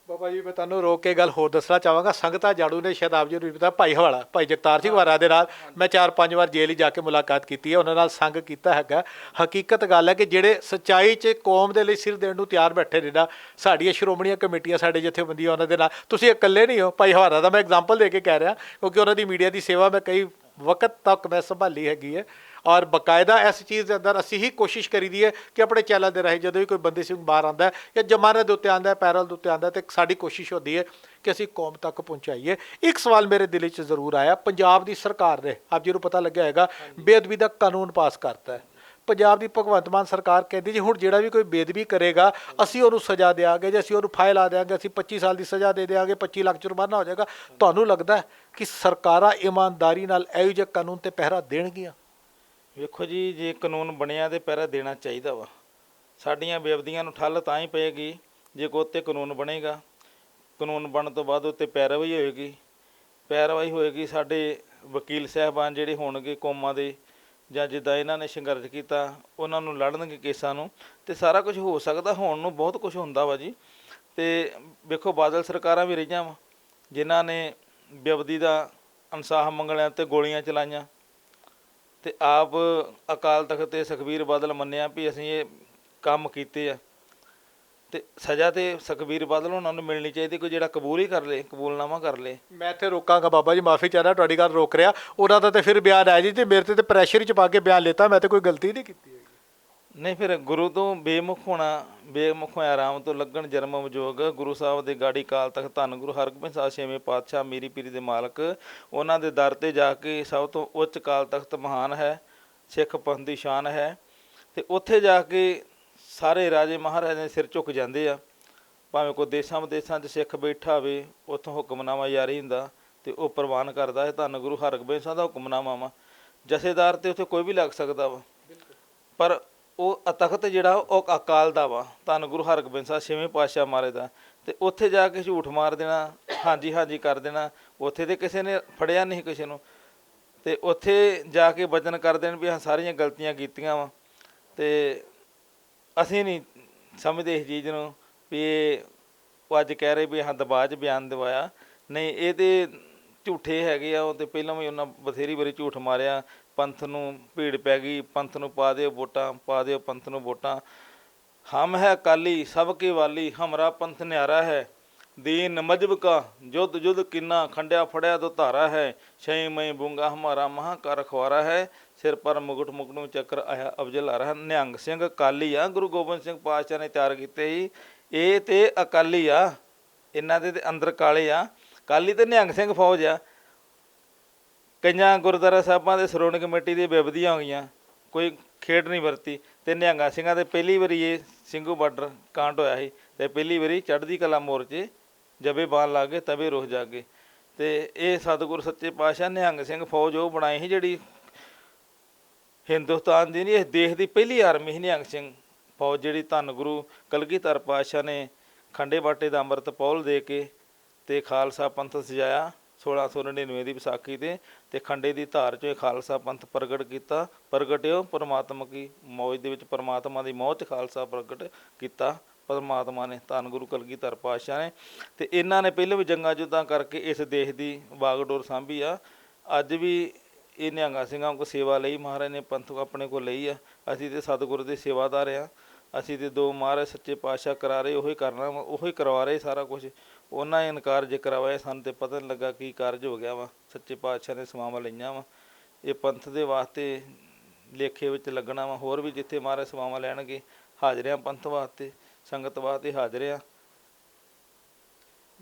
ਬਾਬਾ ਜੀ ਮੈਂ ਤੁਹਾਨੂੰ ਰੋਕ ਕੇ ਗੱਲ ਹੋਰ ਦੱਸਣਾ ਚਾਹਾਂਗਾ। ਸੰਗਤਾਂ ਜਾੜੂ ਨੇ ਸ਼ਾਇਦ ਆਪ ਜੀ ਨੂੰ ਵੀ ਪਤਾ, ਭਾਈ ਹਵਾਲਾ ਭਾਈ ਜਗਤਾਰ ਸਿੰਘ ਵਾਰਾ ਦੇ ਨਾਲ ਮੈਂ 4-5 ਵਾਰ ਜੇਲ੍ਹ ਹੀ ਜਾ ਕੇ ਮੁਲਾਕਾਤ ਕੀਤੀ ਹੈ, ਉਹਨਾਂ ਨਾਲ ਸੰਗ ਕੀਤਾ ਹੈਗਾ। ਹਕੀਕਤ ਗੱਲ ਹੈ ਕਿ ਜਿਹੜੇ ਸੱਚਾਈ 'ਚ ਕੌਮ ਦੇ ਲਈ ਸਿਰ ਦੇਣ ਨੂੰ ਤਿਆਰ ਬੈਠੇ ਨੇ ਨਾ, ਸਾਡੀਆਂ ਸ਼੍ਰੋਮਣੀਆਂ ਕਮੇਟੀਆਂ, ਸਾਡੇ ਜਥੇਬੰਦੀਆਂ, ਉਹਨਾਂ ਦੇ ਨਾਲ ਤੁਸੀਂ ਇਕੱਲੇ ਨਹੀਂ ਹੋ। ਭਾਈ ਹਵਾਰਾ ਦਾ ਮੈਂ ਐਗਜ਼ਾਮਪਲ ਦੇ ਕੇ ਕਹਿ ਰਿਹਾ, ਕਿਉਂਕਿ ਉਹਨਾਂ ਦੀ ਮੀਡੀਆ ਦੀ ਸੇਵਾ ਮੈਂ ਕਈ ਵਕਤ ਤੱਕ ਮੈਂ ਸੰਭਾਲੀ ਹੈਗੀ ਹੈ। ਔਰ ਬਕਾਇਦਾ ਇਸ ਚੀਜ਼ ਦੇ ਅੰਦਰ ਅਸੀਂ ਹੀ ਕੋਸ਼ਿਸ਼ ਕਰੀਦੀ ਹੈ ਕਿ ਆਪਣੇ ਚੈਨਲ ਦੇ ਰਾਹੀਂ ਜਦੋਂ ਵੀ ਕੋਈ ਬੰਦੀ ਸਿੰਘ ਬਾਹਰ ਆਉਂਦਾ ਜਾਂ ਜ਼ਮਾਨਤ ਦੇ ਉੱਤੇ ਆਉਂਦਾ, ਪੈਰਲ ਦੇ ਉੱਤੇ ਆਉਂਦਾ, ਤੇ ਸਾਡੀ ਕੋਸ਼ਿਸ਼ ਹੁੰਦੀ ਹੈ ਕਿ ਅਸੀਂ ਕੌਮ ਤੱਕ ਪਹੁੰਚਾਈਏ। ਇੱਕ ਸਵਾਲ ਮੇਰੇ ਦਿਲ 'ਚ ਜ਼ਰੂਰ ਆਇਆ, ਪੰਜਾਬ ਦੀ ਸਰਕਾਰ ਨੇ, ਆਪ ਜੀ ਨੂੰ ਪਤਾ ਲੱਗਿਆ ਹੋਏਗਾ, ਬੇਅਦਬੀ ਦਾ ਕਾਨੂੰਨ ਪਾਸ ਕਰਤਾ ਹੈ। ਪੰਜਾਬ ਦੀ ਭਗਵੰਤ ਮਾਨ ਸਰਕਾਰ ਕਹਿੰਦੀ ਜੀ ਹੁਣ ਜਿਹੜਾ ਵੀ ਕੋਈ ਬੇਅਦਬੀ ਕਰੇਗਾ ਅਸੀਂ ਉਹਨੂੰ ਸਜ਼ਾ ਦਿਆਂਗੇ, ਜੇ ਅਸੀਂ ਉਹਨੂੰ ਫਾਇਲ ਲਾ ਦਿਆਂਗੇ, ਅਸੀਂ 25 ਸਾਲ ਦੀ ਸਜ਼ਾ ਦੇ ਦਿਆਂਗੇ, 25 ਲੱਖ ਜੁਰਮਾਨਾ ਹੋ ਜਾਏਗਾ। ਤੁਹਾਨੂੰ ਲੱਗਦਾ ਕਿ ਸਰਕਾਰਾਂ ਇਮਾਨਦਾਰੀ ਨਾਲ ਇਹੋ ਜਿਹੇ ਕਾਨੂੰਨ ਤੇ ਪਹਿਰਾ ਦੇਣਗੀਆਂ? ਵੇਖੋ ਜੀ, ਜੇ ਕਾਨੂੰਨ ਬਣਿਆ ਤੇ ਪਹਿਰਾ ਦੇਣਾ ਚਾਹੀਦਾ ਵਾ। ਸਾਡੀਆਂ ਬੇਅਦਬੀਆਂ ਨੂੰ ਠੱਲ ਤਾਂ ਹੀ ਪਏਗੀ ਜੇ ਕੋਈ ਉੱਤੇ ਕਾਨੂੰਨ ਬਣੇਗਾ। ਕਾਨੂੰਨ ਬਣਨ ਤੋਂ ਬਾਅਦ ਉੱਤੇ ਪੈਰਵਾਈ ਹੋਏਗੀ, ਪੈਰਵਾਈ ਹੋਏਗੀ। ਸਾਡੇ ਵਕੀਲ ਸਾਹਿਬਾਨ ਜਿਹੜੇ ਹੋਣਗੇ ਕੌਮਾਂ ਦੇ, ਜਾਂ ਜਿੱਦਾਂ ਇਹਨਾਂ ਨੇ ਸੰਘਰਸ਼ ਕੀਤਾ ਉਹਨਾਂ ਨੂੰ ਲੜਨਗੇ ਕੇਸਾਂ ਨੂੰ, ਤੇ ਸਾਰਾ ਕੁਝ ਹੋ ਸਕਦਾ। ਹੋਣ ਨੂੰ ਬਹੁਤ ਕੁਝ ਹੁੰਦਾ ਵਾ ਜੀ। ਤੇ ਵੇਖੋ ਬਾਦਲ ਸਰਕਾਰਾਂ ਵੀ ਰਹੀਆਂ ਵਾ ਜਿਨ੍ਹਾਂ ਨੇ ਬੇਅਦਬੀ ਦਾ ਇਨਸਾਫ ਮੰਗਣਿਆਂ ਤੇ ਗੋਲੀਆਂ ਚਲਾਈਆਂ, ਤੇ ਆਪ ਅਕਾਲ ਤਖਤ ਤੇ ਸੁਖਬੀਰ ਬਾਦਲ ਮੰਨਿਆ ਵੀ ਅਸੀਂ ਇਹ ਕੰਮ ਕੀਤੇ ਆ, ਤੇ ਸਜ਼ਾ ਤੇ ਸੁਖਬੀਰ ਬਾਦਲ ਉਹਨਾਂ ਨੂੰ ਮਿਲਣੀ ਚਾਹੀਦੀ। ਕੋਈ ਜਿਹੜਾ ਕਬੂਲ ਹੀ ਕਰ ਲੇ, ਕਬੂਲਨਾਮਾ ਕਰ ਲੇ। ਮੈਂ ਇੱਥੇ ਰੋਕਾਂਗਾ ਬਾਬਾ ਜੀ, ਮਾਫੀ ਚਾਹ ਰਿਹਾ, ਤੁਹਾਡੀ ਗੱਲ ਰੋਕ ਰਿਹਾ। ਉਹਨਾਂ ਦਾ ਤਾਂ ਫਿਰ ਬਿਆਨ ਆਇਆ ਜੀ, ਤੇ ਮੇਰੇ ਤੇ ਪ੍ਰੈਸ਼ਰ 'ਚ ਪਾ ਕੇ ਬਿਆਨ ਲੈਤਾ, ਮੈਂ ਤਾਂ ਕੋਈ ਗਲਤੀ ਨਹੀਂ ਕੀਤੀ ਹੈਗੀ। ਨਹੀਂ ਫਿਰ ਗੁਰੂ ਤੋਂ ਬੇਮੁਖ ਹੋਇਆ ਰਾਮ ਤੋਂ ਲੱਗਣ ਜਨਮ ਵਿਜੋਗ। ਗੁਰੂ ਸਾਹਿਬ ਦੇ ਗਾੜੀ ਕਾਲ ਤੱਕ ਧੰਨ ਗੁਰੂ ਹਰਗੋਬਿੰਦ ਸਾਹਿਬ ਛੇਵੇਂ ਪਾਤਸ਼ਾਹ ਮੀਰੀ ਪੀਰੀ ਦੇ ਮਾਲਕ, ਉਹਨਾਂ ਦੇ ਦਰ ਤੇ ਜਾ ਕੇ ਸਭ ਤੋਂ ਉੱਚ ਕਾਲ ਤਖਤ ਮਹਾਨ ਹੈ, ਸਿੱਖ ਪੰਥ ਦੀ ਸ਼ਾਨ ਹੈ। ਤੇ ਉੱਥੇ ਜਾ ਕੇ ਸਾਰੇ ਰਾਜੇ ਮਹਾਰਾਜੇ ਦੇ ਸਿਰ ਝੁਕ ਜਾਂਦੇ ਆ। ਭਾਵੇਂ ਕੋਈ ਦੇਸ਼ਾਂ ਵਿਦੇਸ਼ਾਂ 'ਚ ਸਿੱਖ ਬੈਠਾ ਹੋਵੇ, ਉੱਥੋਂ ਹੁਕਮਨਾਮਾ ਜਾਰੀ ਹੁੰਦਾ ਤੇ ਉਹ ਪ੍ਰਵਾਨ ਕਰਦਾ ਹੈ। ਧੰਨ ਗੁਰੂ ਹਰਗੋਬਿੰਦ ਸਾਹਿਬ ਦਾ ਹੁਕਮਨਾਮਾ ਵਾ। ਜਥੇਦਾਰ ਤੇ ਉੱਥੇ ਕੋਈ ਵੀ ਲੱਗ ਸਕਦਾ ਵਾ, ਪਰ ਉਹ ਤਖਤ ਜਿਹੜਾ ਉਹ ਅਕਾਲ ਦਾ ਵਾ, ਧੰਨ ਗੁਰੂ ਹਰਗੋਬਿੰਦ ਸਾਹਿਬ ਛੇਵੇਂ ਪਾਤਸ਼ਾਹ ਮਹਾਰਾਜ ਦਾ। ਤੇ ਉੱਥੇ ਜਾ ਕੇ ਝੂਠ ਮਾਰ ਦੇਣਾ, ਹਾਂਜੀ ਹਾਂਜੀ ਕਰ ਦੇਣਾ। ਉੱਥੇ ਤੇ ਕਿਸੇ ਨੇ ਫੜਿਆ ਨਹੀਂ ਕਿਸੇ ਨੂੰ, ਤੇ ਉੱਥੇ ਜਾ ਕੇ ਵਚਨ ਕਰ ਦੇਣ ਵੀ ਸਾਰੀਆਂ ਗਲਤੀਆਂ ਕੀਤੀਆਂ ਵਾ। ਤੇ ਅਸੀਂ ਨਹੀਂ ਸਮਝਦੇ ਇਸ ਚੀਜ਼ ਨੂੰ ਵੀ ਉਹ ਅੱਜ ਕਹਿ ਰਹੇ ਵੀ ਦਬਾਅ 'ਚ ਬਿਆਨ ਦਿਵਾਇਆ। ਨਹੀਂ, ਇਹ ਤੇ ਝੂਠੇ ਹੈਗੇ ਆ। ਉਹ ਤੇ ਪਹਿਲਾਂ ਵੀ ਉਹਨਾਂ ਬਥੇਰੀ ਵਾਰੀ ਝੂਠ ਮਾਰਿਆ। ਪੰਥ ਨੂੰ ਭੀੜ ਪੈ ਗਈ, ਪੰਥ ਨੂੰ ਪਾ ਦਿਓ ਵੋਟਾਂ, ਪਾ ਦਿਓ ਪੰਥ ਨੂੰ ਵੋਟਾਂ। ਹਮ ਹੈ ਅਕਾਲੀ ਸਭ ਕੇ ਵਾਲੀ, ਹਮਰਾ ਪੰਥ ਨਿਆਰਾ ਹੈ। ਦੀਨ ਮਜਬ ਕਾ ਜੁੱਧ ਜੁੱਧ ਕਿੰਨਾ, ਖੰਡਿਆ ਫੜਿਆ ਦੋ ਧਾਰਾ ਹੈ। ਛੇ ਮਈ ਬੁੰਗਾ ਹਮਾਰਾ ਮਹਾਂ ਕਰ ਰਖਵਾਰਾ ਹੈ। ਸਿਰ ਪਰ ਮੁਗਟ ਮੁਗਟ ਚੱਕਰ ਆਇਆ ਅਫਜ਼ਲ ਆ ਰਿਹਾ। ਨਿਹੰਗ ਸਿੰਘ ਅਕਾਲੀ ਆ, ਗੁਰੂ ਗੋਬਿੰਦ ਸਿੰਘ ਪਾਤਸ਼ਾਹ ਨੇ ਤਿਆਰ ਕੀਤੇ ਸੀ। ਇਹ ਤੇ ਅਕਾਲੀ ਆ, ਇਹਨਾਂ ਦੇ ਅੰਦਰ ਕਾਲੇ ਆ। ਅਕਾਲੀ ਤੇ ਨਿਹੰਗ ਸਿੰਘ ਫੌਜ ਆ। ਕਈਆਂ ਗੁਰਦੁਆਰਾ ਸਾਹਿਬਾਂ ਦੇ ਸ਼੍ਰੋਮਣੀ ਕਮੇਟੀ ਦੀ ਵਿਬਦੀਆਂ ਹੋ ਗਈਆਂ, ਕੋਈ ਖੇਡ ਨਹੀਂ ਵਰਤੀ। ਤੇ ਨਿਹੰਗਾਂ ਸਿੰਘਾਂ ਦੇ ਪਹਿਲੀ ਵਾਰੀ ਇਹ ਸਿੰਘੂ ਬਾਰਡਰ ਕਾਂਡ ਹੋਇਆ ਸੀ, ਤੇ ਪਹਿਲੀ ਵਾਰੀ ਚੜ੍ਹਦੀ ਕਲਾ ਮੋਰਚੇ ਜਬੇ ਬਾਣ ਲੱਗ ਗਏ ਤਵੇ ਰੋਹ ਜਾਗੇ। ਤੇ ਇਹ ਸਤਿਗੁਰ ਸੱਚੇ ਪਾਤਸ਼ਾਹ ਨਿਹੰਗ ਸਿੰਘ ਫੌਜ ਉਹ ਬਣਾਈ ਸੀ ਜਿਹੜੀ ਹਿੰਦੁਸਤਾਨ ਦੀ ਨਹੀਂ, ਇਸ ਦੇਸ਼ ਦੀ ਪਹਿਲੀ ਆਰਮੀ ਸੀ ਨਿਹੰਗ ਸਿੰਘ ਫੌਜ, ਜਿਹੜੀ ਧੰਨ ਗੁਰੂ ਕਲਗੀਧਰ ਪਾਤਸ਼ਾਹ ਨੇ ਖੰਡੇ ਬਾਟੇ ਦਾ ਅੰਮ੍ਰਿਤ ਪੌਲ ਦੇ ਕੇ ਤੇ ਖਾਲਸਾ ਪੰਥ ਸਜਾਇਆ 1699 ਦੀ ਵਿਸਾਖੀ ਤੇ ਖੰਡੇ ਦੀ ਧਾਰ 'ਚੋਂ ਇਹ ਖਾਲਸਾ ਪੰਥ ਪ੍ਰਗਟ ਕੀਤਾ। ਪ੍ਰਗਟਿਓ ਪਰਮਾਤਮਾ ਕੀ ਮੌਜ ਦੇ ਵਿੱਚ, ਪਰਮਾਤਮਾ ਦੀ ਮੌਜ 'ਚ ਖਾਲਸਾ ਪ੍ਰਗਟ ਕੀਤਾ ਪਰਮਾਤਮਾ ਨੇ, ਧੰਨ ਗੁਰੂ ਕਲਗੀਧਰ ਪਾਤਸ਼ਾਹ ਨੇ। ਤੇ ਇਹਨਾਂ ਨੇ ਪਹਿਲਾਂ ਵੀ ਜੰਗਾਂ ਯੁੱਧਾਂ ਕਰਕੇ ਇਸ ਦੇਸ਼ ਦੀ ਬਾਗਡੋਰ ਸਾਂਭੀ ਆ। ਅੱਜ ਵੀ ਇਹ ਨਿਹੰਗਾਂ ਸਿੰਘਾਂ ਕੋਲ ਸੇਵਾ ਲਈ ਮਹਾਰਾਜ ਨੇ ਪੰਥ ਆਪਣੇ ਕੋਲ ਲਈ ਆ। ਅਸੀਂ ਤੇ ਸਤਿਗੁਰੂ ਦੇ ਸੇਵਾਦਾਰ ਆ। ਅਸੀਂ ਤੇ ਦੋ ਮਹਾਰਾਜ ਸੱਚੇ ਪਾਤਸ਼ਾਹ ਕਰਾ ਰਹੇ, ਉਹੀ ਕਰਨਾ ਵਾ, ਉਹੀ ਕਰਵਾ ਰਹੇ ਸਾਰਾ ਕੁਝ। ਉਹਨਾਂ ਨੇ ਇਨਕਾਰ ਜੇ ਕਰਵਾਇਆ, ਸਾਨੂੰ ਤੇ ਪਤਾ ਨਹੀਂ ਲੱਗਾ ਕੀ ਕਾਰਜ ਹੋ ਗਿਆ ਵਾ। ਸੱਚੇ ਪਾਤਸ਼ਾਹ ਨੇ ਸੇਵਾਵਾਂ ਲਈਆਂ ਵਾ, ਇਹ ਪੰਥ ਦੇ ਵਾਸਤੇ ਲੇਖੇ ਵਿੱਚ ਲੱਗਣਾ ਵਾ। ਹੋਰ ਵੀ ਜਿੱਥੇ ਮਹਾਰਾਜ ਸੇਵਾਵਾਂ ਲੈਣਗੇ, ਹਾਜ਼ਰ ਆ ਪੰਥ ਵਾਸਤੇ, ਸੰਗਤ ਵਾਸਤੇ ਹਾਜ਼ਰ ਆ।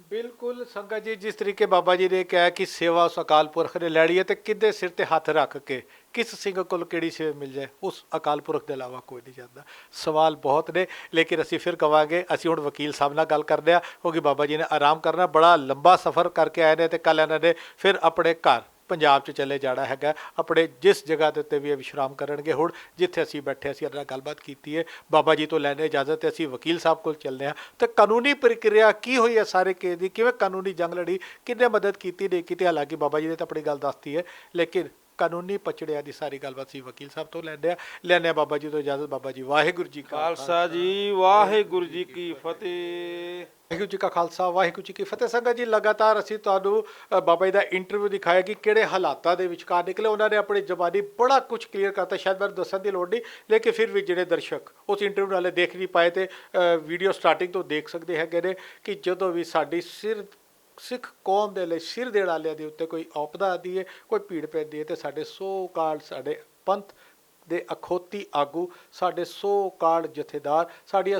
ਬਿਲਕੁਲ ਸੰਗਤ ਜੀ, ਜਿਸ ਤਰੀਕੇ ਬਾਬਾ ਜੀ ਨੇ ਕਿਹਾ ਕਿ ਸੇਵਾ ਉਸ ਅਕਾਲ ਪੁਰਖ ਨੇ ਲੈਣੀ ਹੈ, ਤੇ ਕਿਹਦੇ ਸਿਰ ਤੇ ਹੱਥ ਰੱਖ ਕੇ ਕਿਸ ਸਿੰਘ ਕੋਲ ਕਿਹੜੀ ਸੇਵਾ ਮਿਲ ਜਾਏ, ਉਸ ਅਕਾਲ ਪੁਰਖ ਦੇ ਇਲਾਵਾ ਕੋਈ ਨਹੀਂ ਜਾਣਦਾ। ਸਵਾਲ ਬਹੁਤ ਨੇ, ਲੇਕਿਨ ਅਸੀਂ ਫਿਰ ਕਵਾਂਗੇ, ਅਸੀਂ ਹੁਣ ਵਕੀਲ ਸਾਹਿਬ ਨਾਲ ਗੱਲ ਕਰਦੇ ਹਾਂ, ਕਿਉਂਕਿ ਬਾਬਾ ਜੀ ਨੇ ਆਰਾਮ ਕਰਨਾ, ਬੜਾ ਲੰਬਾ ਸਫ਼ਰ ਕਰਕੇ ਆਏ ਨੇ, ਤੇ ਕੱਲ੍ਹ ਇਹਨਾਂ ਨੇ ਫਿਰ ਆਪਣੇ ਘਰ ਪੰਜਾਬ 'ਚ ਚਲੇ ਜਾਣਾ ਹੈਗਾ। ਆਪਣੇ ਜਿਸ ਜਗ੍ਹਾ ਦੇ ਉੱਤੇ ਵੀ ਇਹ ਵਿਸ਼ਰਾਮ ਕਰਨਗੇ, ਹੁਣ ਜਿੱਥੇ ਅਸੀਂ ਬੈਠੇ ਅਸੀਂ ਇਹਨਾਂ ਨਾਲ ਗੱਲਬਾਤ ਕੀਤੀ ਹੈ, ਬਾਬਾ ਜੀ ਤੋਂ ਲੈਣੇ ਇਜਾਜ਼ਤ, ਤੇ ਅਸੀਂ ਵਕੀਲ ਸਾਹਿਬ ਕੋਲ ਚੱਲਦੇ ਹਾਂ। ਤੇ ਕਾਨੂੰਨੀ ਪ੍ਰਕਿਰਿਆ ਕੀ ਹੋਈ ਹੈ ਸਾਰੇ ਕੇਸ ਦੀ, ਕਿਵੇਂ ਕਾਨੂੰਨੀ ਜੰਗ ਲੜੀ, ਕਿੰਨੇ ਮਦਦ ਕੀਤੀ ਨਹੀਂ ਕੀਤੀ। ਹਾਲਾਂਕਿ ਬਾਬਾ ਜੀ ਨੇ ਤਾਂ ਆਪਣੀ ਗੱਲ ਦੱਸਤੀ ਹੈ, ਲੇਕਿਨ ਕਾਨੂੰਨੀ ਪਛੜਿਆਂ ਦੀ ਸਾਰੀ ਗੱਲਬਾਤ ਅਸੀਂ ਵਕੀਲ ਸਾਹਿਬ ਤੋਂ ਲੈਂਦੇ ਹਾਂ ਬਾਬਾ ਜੀ ਤੋਂ ਇਜਾਜ਼ਤ। ਬਾਬਾ ਜੀ ਵਾਹਿਗੁਰੂ ਜੀ ਕਾ ਖਾਲਸਾ ਜੀ, ਵਾਹਿਗੁਰੂ ਜੀ ਕੀ ਫਤਿਹ। ਵਾਹਿਗੁਰੂ ਜੀ ਕਾ ਖਾਲਸਾ, ਵਾਹਿਗੁਰੂ ਜੀ ਕੀ ਫਤਿਹ। ਸੰਗਤ ਜੀ, ਲਗਾਤਾਰ ਅਸੀਂ ਤੁਹਾਨੂੰ ਬਾਬਾ ਜੀ ਦਾ ਇੰਟਰਵਿਊ ਦਿਖਾਇਆ ਕਿ ਕਿਹੜੇ ਹਾਲਾਤਾਂ ਦੇ ਵਿਚਕਾਰ ਨਿਕਲੇ। ਉਹਨਾਂ ਨੇ ਆਪਣੀ ਜ਼ਬਾਨੀ ਬੜਾ ਕੁਝ ਕਲੀਅਰ ਕਰਤਾ, ਸ਼ਾਇਦ ਮੈਨੂੰ ਦੱਸਣ ਦੀ ਲੋੜ ਨਹੀਂ, ਲੇਕਿਨ ਫਿਰ ਵੀ ਜਿਹੜੇ ਦਰਸ਼ਕ ਉਸ ਇੰਟਰਵਿਊ ਨਾਲੇ ਦੇਖ ਨਹੀਂ ਪਾਏ, ਤੇ ਵੀਡੀਓ ਸਟਾਰਟਿੰਗ ਤੋਂ ਦੇਖ ਸਕਦੇ ਹੈਗੇ ਨੇ ਕਿ ਜਦੋਂ ਵੀ ਸਾਡੀ ਸਿੱਖ ਕੌਮ ਦੇ ਲਈ ਸਿਰ ਦੇਣ ਵਾਲਿਆਂ ਦੇ ਉੱਤੇ ਕੋਈ ਆਪਦਾ ਆਉਂਦੀ ਹੈ, ਕੋਈ ਭੀੜ ਪੈਂਦੀ ਹੈ, ਤੇ ਸਾਡੇ ਸਾਡੇ ਪੰਥ ਦੇ ਅਖੌਤੀ ਆਗੂ, ਸਾਡੇ ਜਥੇਦਾਰ, ਸਾਡੀਆਂ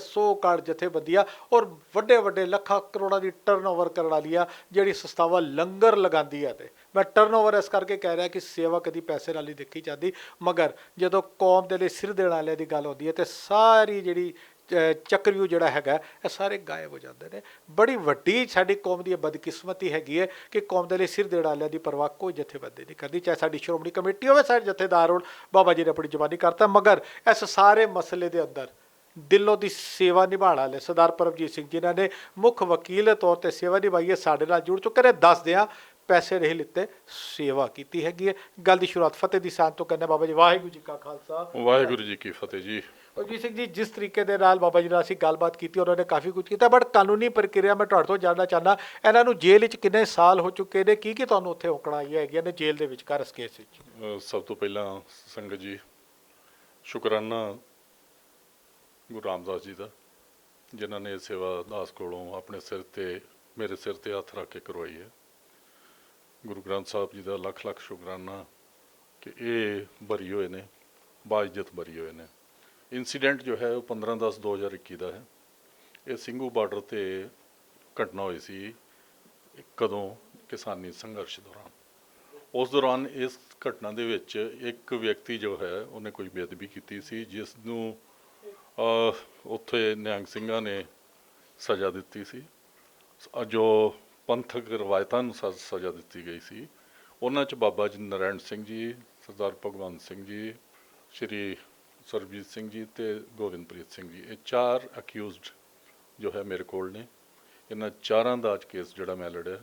ਜਥੇਬੰਦੀਆਂ ਔਰ ਵੱਡੇ ਲੱਖਾਂ ਕਰੋੜਾਂ ਦੀ ਟਰਨਓਵਰ ਕਰਨ ਵਾਲੀਆਂ ਜਿਹੜੀ ਸੰਸਥਾਵਾਂ ਲੰਗਰ ਲਗਾਉਂਦੀਆਂ, ਤੇ ਮੈਂ ਟਰਨਓਵਰ ਇਸ ਕਰਕੇ ਕਹਿ ਰਿਹਾ ਕਿ ਸੇਵਾ ਕਦੀ ਪੈਸੇ ਨਾਲ ਨਹੀਂ ਦੇਖੀ ਜਾਂਦੀ, ਮਗਰ ਜਦੋਂ ਕੌਮ ਦੇ ਲਈ ਸਿਰ ਦੇਣ ਵਾਲਿਆਂ ਦੀ ਗੱਲ ਹੁੰਦੀ ਹੈ, ਤੇ ਸਾਰੀ ਜਿਹੜੀ ਚੱਕਰਵਿਊ ਜਿਹੜਾ ਹੈਗਾ, ਇਹ ਸਾਰੇ ਗਾਇਬ ਹੋ ਜਾਂਦੇ ਨੇ। ਬੜੀ ਵੱਡੀ ਸਾਡੀ ਕੌਮ ਦੀ ਬਦਕਿਸਮਤੀ ਹੈਗੀ ਹੈ ਕਿ ਕੌਮ ਦੇ ਲਈ ਸਿਰ ਦੇਣ ਵਾਲਿਆਂ ਦੀ ਪਰਵਾਹ ਕੋਈ ਜਥੇਬੰਦੀ ਨਹੀਂ ਕਰਦੀ, ਚਾਹੇ ਸਾਡੀ ਸ਼੍ਰੋਮਣੀ ਕਮੇਟੀ ਹੋਵੇ, ਸਾਡੇ ਜਥੇਦਾਰ ਹੋਣ। ਬਾਬਾ ਜੀ ਨੇ ਆਪਣੀ ਜ਼ੁਬਾਨੀ ਕਰਤਾ, ਮਗਰ ਇਸ ਸਾਰੇ ਮਸਲੇ ਦੇ ਅੰਦਰ ਦਿਲੋਂ ਦੀ ਸੇਵਾ ਨਿਭਾਉਣ ਵਾਲੇ ਸਰਦਾਰ ਪਰਮਜੀਤ ਸਿੰਘ ਜਿਨ੍ਹਾਂ ਨੇ ਮੁੱਖ ਵਕੀਲ ਦੇ ਤੌਰ 'ਤੇ ਸੇਵਾ ਨਿਭਾਈ ਹੈ, ਸਾਡੇ ਨਾਲ ਜੁੜ ਚੁੱਕੇ ਨੇ। ਦੱਸਦੇ ਹਾਂ, ਪੈਸੇ ਨਹੀਂ ਲਿੱਤੇ, ਸੇਵਾ ਕੀਤੀ ਹੈਗੀ ਹੈ। ਗੱਲ ਦੀ ਸ਼ੁਰੂਆਤ ਫਤਿਹ ਦੀ ਸਾਂਝ ਤੋਂ ਕਰਨਾ। ਬਾਬਾ ਜੀ ਵਾਹਿਗੁਰੂ ਜੀ ਕਾ ਖਾਲਸਾ, ਵਾਹਿਗੁਰੂ ਜੀ ਕੀ ਫਤਿਹ ਜੀ। ਪਰਮਜੀਤ ਸਿੰਘ ਜੀ, ਜਿਸ ਤਰੀਕੇ ਦੇ ਨਾਲ ਬਾਬਾ ਜੀ ਨਾਲ ਅਸੀਂ ਗੱਲਬਾਤ ਕੀਤੀ, ਉਹਨਾਂ ਨੇ ਕਾਫੀ ਕੁਝ ਕੀਤਾ, ਬਟ ਕਾਨੂੰਨੀ ਪ੍ਰਕਿਰਿਆ ਮੈਂ ਤੁਹਾਡੇ ਤੋਂ ਜਾਣਨਾ ਚਾਹੁੰਦਾ, ਇਹਨਾਂ ਨੂੰ ਜੇਲ੍ਹ ਵਿੱਚ ਕਿੰਨੇ ਸਾਲ ਹੋ ਚੁੱਕੇ ਨੇ, ਕੀ ਤੁਹਾਨੂੰ ਉੱਥੇ ਔਕੜਾਂ ਆਈਆਂ ਹੈਗੀਆਂ ਨੇ ਜੇਲ੍ਹ ਦੇ ਵਿਚਕਾਰ ਇਸ ਕੇਸ ਵਿੱਚ? ਸਭ ਤੋਂ ਪਹਿਲਾਂ ਸੰਗਤ ਜੀ, ਸ਼ੁਕਰਾਨਾ ਗੁਰੂ ਰਾਮਦਾਸ ਜੀ ਦਾ, ਜਿਨ੍ਹਾਂ ਨੇ ਸੇਵਾ ਦਾਸ ਕੋਲੋਂ ਆਪਣੇ ਸਿਰ ਤੇ, ਮੇਰੇ ਸਿਰ ਤੇ ਹੱਥ ਰੱਖ ਕੇ ਕਰਵਾਈ ਹੈ। ਗੁਰੂ ਗ੍ਰੰਥ ਸਾਹਿਬ ਜੀ ਦਾ ਲੱਖ ਲੱਖ ਸ਼ੁਕਰਾਨਾ ਕਿ ਇਹ ਬਰੀ ਹੋਏ ਨੇ, ਬਾਇਜ਼ਤ ਬਰੀ ਹੋਏ ਨੇ। ਇੰਸੀਡੈਂਟ ਜੋ ਹੈ ਉਹ 15/10/2021 ਦਾ ਹੈ। ਇਹ ਸਿੰਘੂ ਬਾਰਡਰ ਤੇ ਘਟਨਾ ਹੋਈ ਸੀ, ਕਦੋਂ ਕਿਸਾਨੀ ਸੰਘਰਸ਼ ਦੌਰਾਨ। ਉਸ ਦੌਰਾਨ ਇਸ ਘਟਨਾ ਦੇ ਵਿੱਚ ਇੱਕ ਵਿਅਕਤੀ ਜੋ ਹੈ ਉਹਨੇ ਕੋਈ ਬੇਅਦਬੀ ਕੀਤੀ ਸੀ, ਜਿਸ ਨੂੰ ਉੱਥੇ ਨਿਹੰਗ ਸਿੰਘਾਂ ਨੇ ਸਜ਼ਾ ਦਿੱਤੀ ਸੀ, ਜੋ ਪੰਥਕ ਰਵਾਇਤਾਂ ਅਨੁਸਾਰ ਸਜ਼ਾ ਦਿੱਤੀ ਗਈ ਸੀ। ਉਹਨਾਂ 'ਚ ਬਾਬਾ ਜੀ ਨਰਾਇਣ ਸਿੰਘ ਜੀ, ਸਰਦਾਰ ਭਗਵੰਤ ਸਿੰਘ ਜੀ, ਸ਼੍ਰੀ ਸਰਬਜੀਤ ਸਿੰਘ ਜੀ ਤੇ ਗੋਬਿੰਦਪ੍ਰੀਤ ਸਿੰਘ ਜੀ, ਇਹ 4 ਅਕਿਊਜ਼ਡ ਜੋ ਹੈ ਮੇਰੇ ਕੋਲ ਨੇ। ਇਹਨਾਂ 4 ਦਾ ਅੱਜ ਕੇਸ ਜਿਹੜਾ ਮੈਂ ਲੜਿਆ,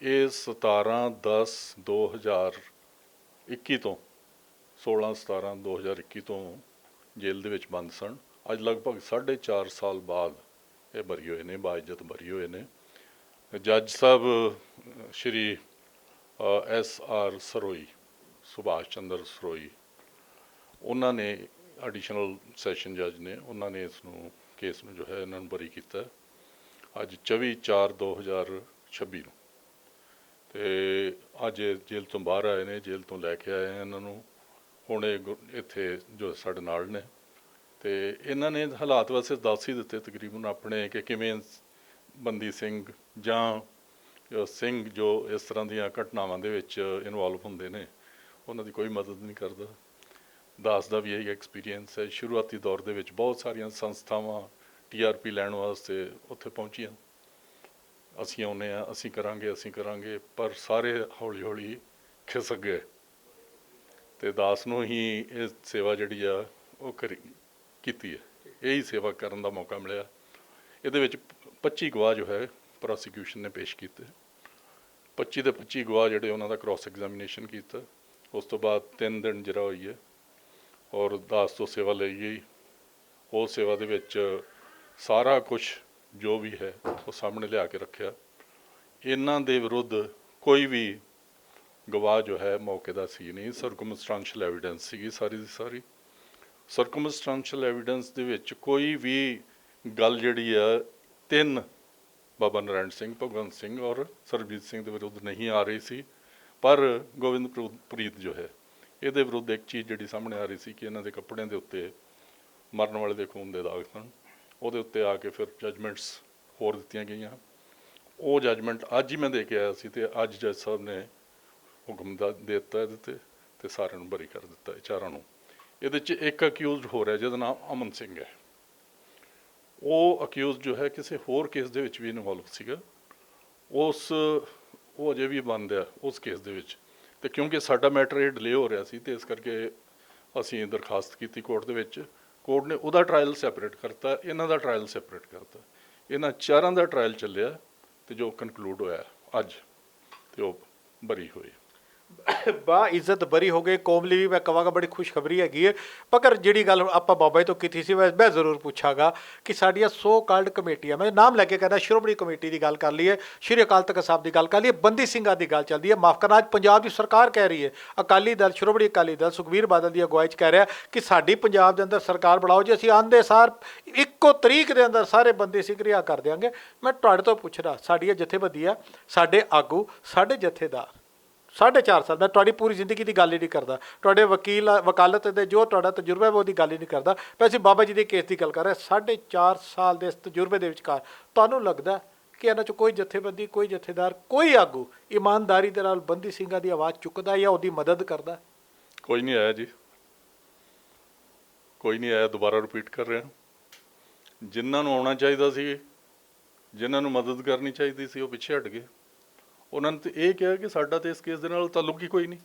ਇਹ 17/10/2021 ਤੋਂ 16/17/2021 ਤੋਂ ਜੇਲ੍ਹ ਦੇ ਵਿੱਚ ਬੰਦ ਸਨ। ਅੱਜ ਲਗਭਗ 4.5 ਸਾਲ ਬਾਅਦ ਇਹ ਬਰੀ ਹੋਏ ਨੇ, ਬਾਇਜ਼ਤ ਬਰੀ ਹੋਏ ਨੇ। ਜੱਜ ਸਾਹਿਬ ਸ਼੍ਰੀ SR ਸਰੋਈ, ਸੁਭਾਸ਼ ਚੰਦਰ ਸਰੋਈ, ਉਹਨਾਂ ਨੇ ਐਡੀਸ਼ਨਲ ਸੈਸ਼ਨ ਜੱਜ ਨੇ, ਉਹਨਾਂ ਨੇ ਇਸ ਨੂੰ ਕੇਸ ਨੂੰ ਜੋ ਹੈ ਇਹਨਾਂ ਨੂੰ ਬਰੀ ਕੀਤਾ ਅੱਜ 24/4/2026 ਨੂੰ। ਤੇ ਅੱਜ ਇਹ ਜੇਲ੍ਹ ਤੋਂ ਬਾਹਰ ਆਏ ਨੇ, ਜੇਲ੍ਹ ਤੋਂ ਲੈ ਕੇ ਆਏ ਇਹਨਾਂ ਨੂੰ। ਹੁਣ ਇਹ ਇੱਥੇ ਜੋ ਸਾਡੇ ਨਾਲ ਨੇ, ਤੇ ਇਹਨਾਂ ਨੇ ਹਾਲਾਤ ਵੈਸੇ ਦੱਸ ਹੀ ਦਿੱਤੇ ਤਕਰੀਬਨ ਆਪਣੇ, ਕਿ ਕਿਵੇਂ ਬੰਦੀ ਸਿੰਘ ਜਾਂ ਸਿੰਘ ਜੋ ਇਸ ਤਰ੍ਹਾਂ ਦੀਆਂ ਘਟਨਾਵਾਂ ਦੇ ਵਿੱਚ ਇਨਵੋਲਵ ਹੁੰਦੇ ਨੇ, ਉਹਨਾਂ ਦੀ ਕੋਈ ਮਦਦ ਨਹੀਂ ਕਰਦਾ। ਦਾਸ ਦਾ ਵੀ ਇਹੀ ਐਕਸਪੀਰੀਅੰਸ ਹੈ। ਸ਼ੁਰੂਆਤੀ ਦੌਰ ਦੇ ਵਿੱਚ ਬਹੁਤ ਸਾਰੀਆਂ ਸੰਸਥਾਵਾਂ TRP ਲੈਣ ਵਾਸਤੇ ਉੱਥੇ ਪਹੁੰਚੀਆਂ, ਅਸੀਂ ਆਉਂਦੇ ਹਾਂ, ਅਸੀਂ ਕਰਾਂਗੇ, ਪਰ ਸਾਰੇ ਹੌਲੀ ਹੌਲੀ ਖਿਸਕ ਗਏ। ਤੇ ਦਾਸ ਨੂੰ ਹੀ ਇਹ ਸੇਵਾ ਜਿਹੜੀ ਆ ਉਹ ਕੀਤੀ ਹੈ, ਇਹੀ ਸੇਵਾ ਕਰਨ ਦਾ ਮੌਕਾ ਮਿਲਿਆ। ਇਹਦੇ ਵਿੱਚ 25 ਗਵਾਹ ਜੋ ਹੈ ਪ੍ਰੋਸੀਕਿਊਸ਼ਨ ਨੇ ਪੇਸ਼ ਕੀਤੇ। 25 ਦੇ 25 ਗਵਾਹ ਜਿਹੜੇ ਉਹਨਾਂ ਦਾ ਕ੍ਰਾਸ ਐਗਜ਼ਾਮੀਨੇਸ਼ਨ ਕੀਤਾ। ਉਸ ਤੋਂ ਬਾਅਦ 3 ਦਿਨ ਜਿਹੜਾ ਹੋਈ ਹੈ ਔਰ ਦਾਸ ਤੋਂ ਸੇਵਾ ਲਈ ਗਈ। ਉਹ ਸੇਵਾ ਦੇ ਵਿੱਚ ਸਾਰਾ ਕੁਝ ਜੋ ਵੀ ਹੈ ਉਹ ਸਾਹਮਣੇ ਲਿਆ ਕੇ ਰੱਖਿਆ। ਇਹਨਾਂ ਦੇ ਵਿਰੁੱਧ ਕੋਈ ਵੀ ਗਵਾਹ ਜੋ ਹੈ ਮੌਕੇ ਦਾ ਸੀ ਨਹੀਂ। ਸਰਕਮਸਟੈਂਸ਼ੀਅਲ ਐਵੀਡੈਂਸ ਸੀਗੀ ਸਾਰੀ ਦੀ ਸਾਰੀ। ਸਰਕਮਸਟੈਂਸ਼ੀਅਲ ਐਵੀਡੈਂਸ ਦੇ ਵਿੱਚ ਕੋਈ ਵੀ ਗੱਲ ਜਿਹੜੀ ਆ 3 ਬਾਬਾ ਨਰਾਇਣ ਸਿੰਘ, ਭਗਵੰਤ ਸਿੰਘ ਔਰ ਸਰਬਜੀਤ ਸਿੰਘ ਦੇ ਵਿਰੁੱਧ ਨਹੀਂ ਆ ਰਹੀ ਸੀ। ਪਰ ਗੋਬਿੰਦਪ੍ਰੀਤ ਜੋ ਹੈ ਇਹਦੇ ਵਿਰੁੱਧ ਇੱਕ ਚੀਜ਼ ਜਿਹੜੀ ਸਾਹਮਣੇ ਆ ਰਹੀ ਸੀ ਕਿ ਇਹਨਾਂ ਦੇ ਕੱਪੜਿਆਂ ਦੇ ਉੱਤੇ ਮਰਨ ਵਾਲੇ ਦੇ ਖੂਨ ਦੇ ਦਾਗ ਸਨ। ਉਹਦੇ ਉੱਤੇ ਆ ਕੇ ਫਿਰ ਜੱਜਮੈਂਟਸ ਹੋਰ ਦਿੱਤੀਆਂ ਗਈਆਂ। ਉਹ ਜੱਜਮੈਂਟ ਅੱਜ ਹੀ ਮੈਂ ਦੇ ਕੇ ਆਇਆ ਸੀ, ਤੇ ਅੱਜ ਜੱਜ ਸਾਹਿਬ ਨੇ ਹੁਕਮ ਦੇ ਦਿੱਤਾ ਇਹਦੇ ਤੇ ਸਾਰਿਆਂ ਨੂੰ ਬਰੀ ਕਰ ਦਿੱਤਾ, ਇਹ 4 ਨੂੰ। ਇਹਦੇ 'ਚ ਇੱਕ ਅਕਿਊਜ਼ਡ ਹੋ ਰਿਹਾ ਜਿਹਦਾ ਨਾਮ ਅਮਨ ਸਿੰਘ ਹੈ। ਉਹ ਅਕਿਊਜ਼ਡ ਜੋ ਹੈ ਕਿਸੇ ਹੋਰ ਕੇਸ ਦੇ ਵਿੱਚ ਵੀ ਇਨਵੋਲਵ ਸੀਗਾ। ਉਹ ਅਜੇ ਵੀ ਬੰਦ ਆ ਉਸ ਕੇਸ ਦੇ ਵਿੱਚ। ਤੇ ਕਿਉਂਕਿ ਸਾਡਾ ਮੈਟਰ ਇਹ ਡਿਲੇ ਹੋ ਰਿਹਾ ਸੀ, ਤੇ ਇਸ ਕਰਕੇ ਅਸੀਂ ਦਰਖਾਸਤ ਕੀਤੀ ਕੋਰਟ ਦੇ ਵਿੱਚ। ਕੋਰਟ ਨੇ ਉਹਦਾ ਟਰਾਇਲ ਸੈਪਰੇਟ ਕਰਤਾ, ਇਹਨਾਂ ਦਾ ਟਰਾਇਲ ਸੈਪਰੇਟ ਕਰਤਾ। ਇਹਨਾਂ 4 ਦਾ ਟਰਾਇਲ ਚੱਲਿਆ, ਤੇ ਜੋ ਕਨਕਲੂਡ ਹੋਇਆ ਅੱਜ, ਤੇ ਉਹ ਬਰੀ ਹੋਏ। ਬਾ ਇੱਜ਼ਤ ਬਰੀ ਹੋ ਗਏ। ਕੌਮ ਲਈ ਵੀ ਮੈਂ ਕਹਾਂਗਾ ਬੜੀ ਖੁਸ਼ਖਬਰੀ ਹੈਗੀ ਹੈ। ਪਰ ਜਿਹੜੀ ਗੱਲ ਆਪਾਂ ਬਾਬਾ ਜੀ ਤੋਂ ਕੀਤੀ ਸੀ, ਮੈਂ ਜ਼ਰੂਰ ਪੁੱਛਾਂਗਾ ਕਿ ਸਾਡੀਆਂ ਸੋ ਕਾਲਡ ਕਮੇਟੀਆਂ, ਮੈਂ ਨਾਮ ਲੈ ਕੇ ਕਹਿੰਦਾ, ਸ਼੍ਰੋਮਣੀ ਕਮੇਟੀ ਦੀ ਗੱਲ ਕਰ ਲਈਏ, ਸ਼੍ਰੀ ਅਕਾਲ ਤਖਤ ਸਾਹਿਬ ਦੀ ਗੱਲ ਕਰ ਲਈਏ, ਬੰਦੀ ਸਿੰਘਾਂ ਦੀ ਗੱਲ ਚੱਲਦੀ ਹੈ। ਮਾਫ਼ ਕਰਨਾ, ਅੱਜ ਪੰਜਾਬ ਦੀ ਸਰਕਾਰ ਕਹਿ ਰਹੀ ਹੈ, ਅਕਾਲੀ ਦਲ, ਸ਼੍ਰੋਮਣੀ ਅਕਾਲੀ ਦਲ ਸੁਖਬੀਰ ਬਾਦਲ ਦੀ ਅਗਵਾਈ 'ਚ ਕਹਿ ਰਿਹਾ ਕਿ ਸਾਡੀ ਪੰਜਾਬ ਦੇ ਅੰਦਰ ਸਰਕਾਰ ਬਣਾਓ ਜੀ, ਅਸੀਂ ਆਂਦੇ ਸਾਰ 1 ਤਰੀਕ ਦੇ ਅੰਦਰ ਸਾਰੇ ਬੰਦੀ ਸਿੰਘ ਰਿਹਾਅ ਕਰ ਦਿਆਂਗੇ। ਮੈਂ ਤੁਹਾਡੇ ਤੋਂ ਪੁੱਛਦਾ, ਸਾਡੀਆਂ ਜਥੇਬੰਦੀਆਂ, ਸਾਡੇ ਆਗੂ, ਸਾਡੇ ਜਥੇਦਾਰ 4.5 ਸਾਲ, ਮੈਂ ਤੁਹਾਡੀ ਪੂਰੀ ਜ਼ਿੰਦਗੀ ਦੀ ਗੱਲ ਹੀ ਨਹੀਂ ਕਰਦਾ, ਤੁਹਾਡੇ ਵਕਾਲਤ ਦੇ ਜੋ ਤੁਹਾਡਾ ਤਜਰਬਾ ਹੈ ਉਹਦੀ ਗੱਲ ਹੀ ਨਹੀਂ ਕਰਦਾ, ਵੈਸੇ ਬਾਬਾ ਜੀ ਦੇ ਕੇਸ ਦੀ ਗੱਲ ਕਰ ਰਿਹਾ। 4.5 ਸਾਲ ਦੇ ਇਸ ਤਜਰਬੇ ਦੇ ਵਿਚਕਾਰ ਤੁਹਾਨੂੰ ਲੱਗਦਾ ਕਿ ਇਹਨਾਂ 'ਚ ਕੋਈ ਜਥੇਬੰਦੀ, ਕੋਈ ਜਥੇਦਾਰ, ਕੋਈ ਆਗੂ ਇਮਾਨਦਾਰੀ ਦੇ ਨਾਲ ਬੰਦੀ ਸਿੰਘਾਂ ਦੀ ਆਵਾਜ਼ ਚੁੱਕਦਾ ਜਾਂ ਉਹਦੀ ਮਦਦ ਕਰਦਾ? ਕੋਈ ਨਹੀਂ ਆਇਆ ਜੀ, ਕੋਈ ਨਹੀਂ ਆਇਆ। ਦੁਬਾਰਾ ਰਿਪੀਟ ਕਰ ਰਿਹਾ, ਜਿਨ੍ਹਾਂ ਨੂੰ ਆਉਣਾ ਚਾਹੀਦਾ ਸੀ, ਜਿਨ੍ਹਾਂ ਨੂੰ ਮਦਦ ਕਰਨੀ ਚਾਹੀਦੀ ਸੀ, ਉਹ ਪਿੱਛੇ ਹਟ ਗਏ। ਉਹਨਾਂ ਨੇ ਤਾਂ ਇਹ ਕਿਹਾ ਕਿ ਸਾਡਾ ਤਾਂ ਇਸ ਕੇਸ ਦੇ ਨਾਲ ਤਾਲੁਕ ਹੀ ਕੋਈ ਨਹੀਂ,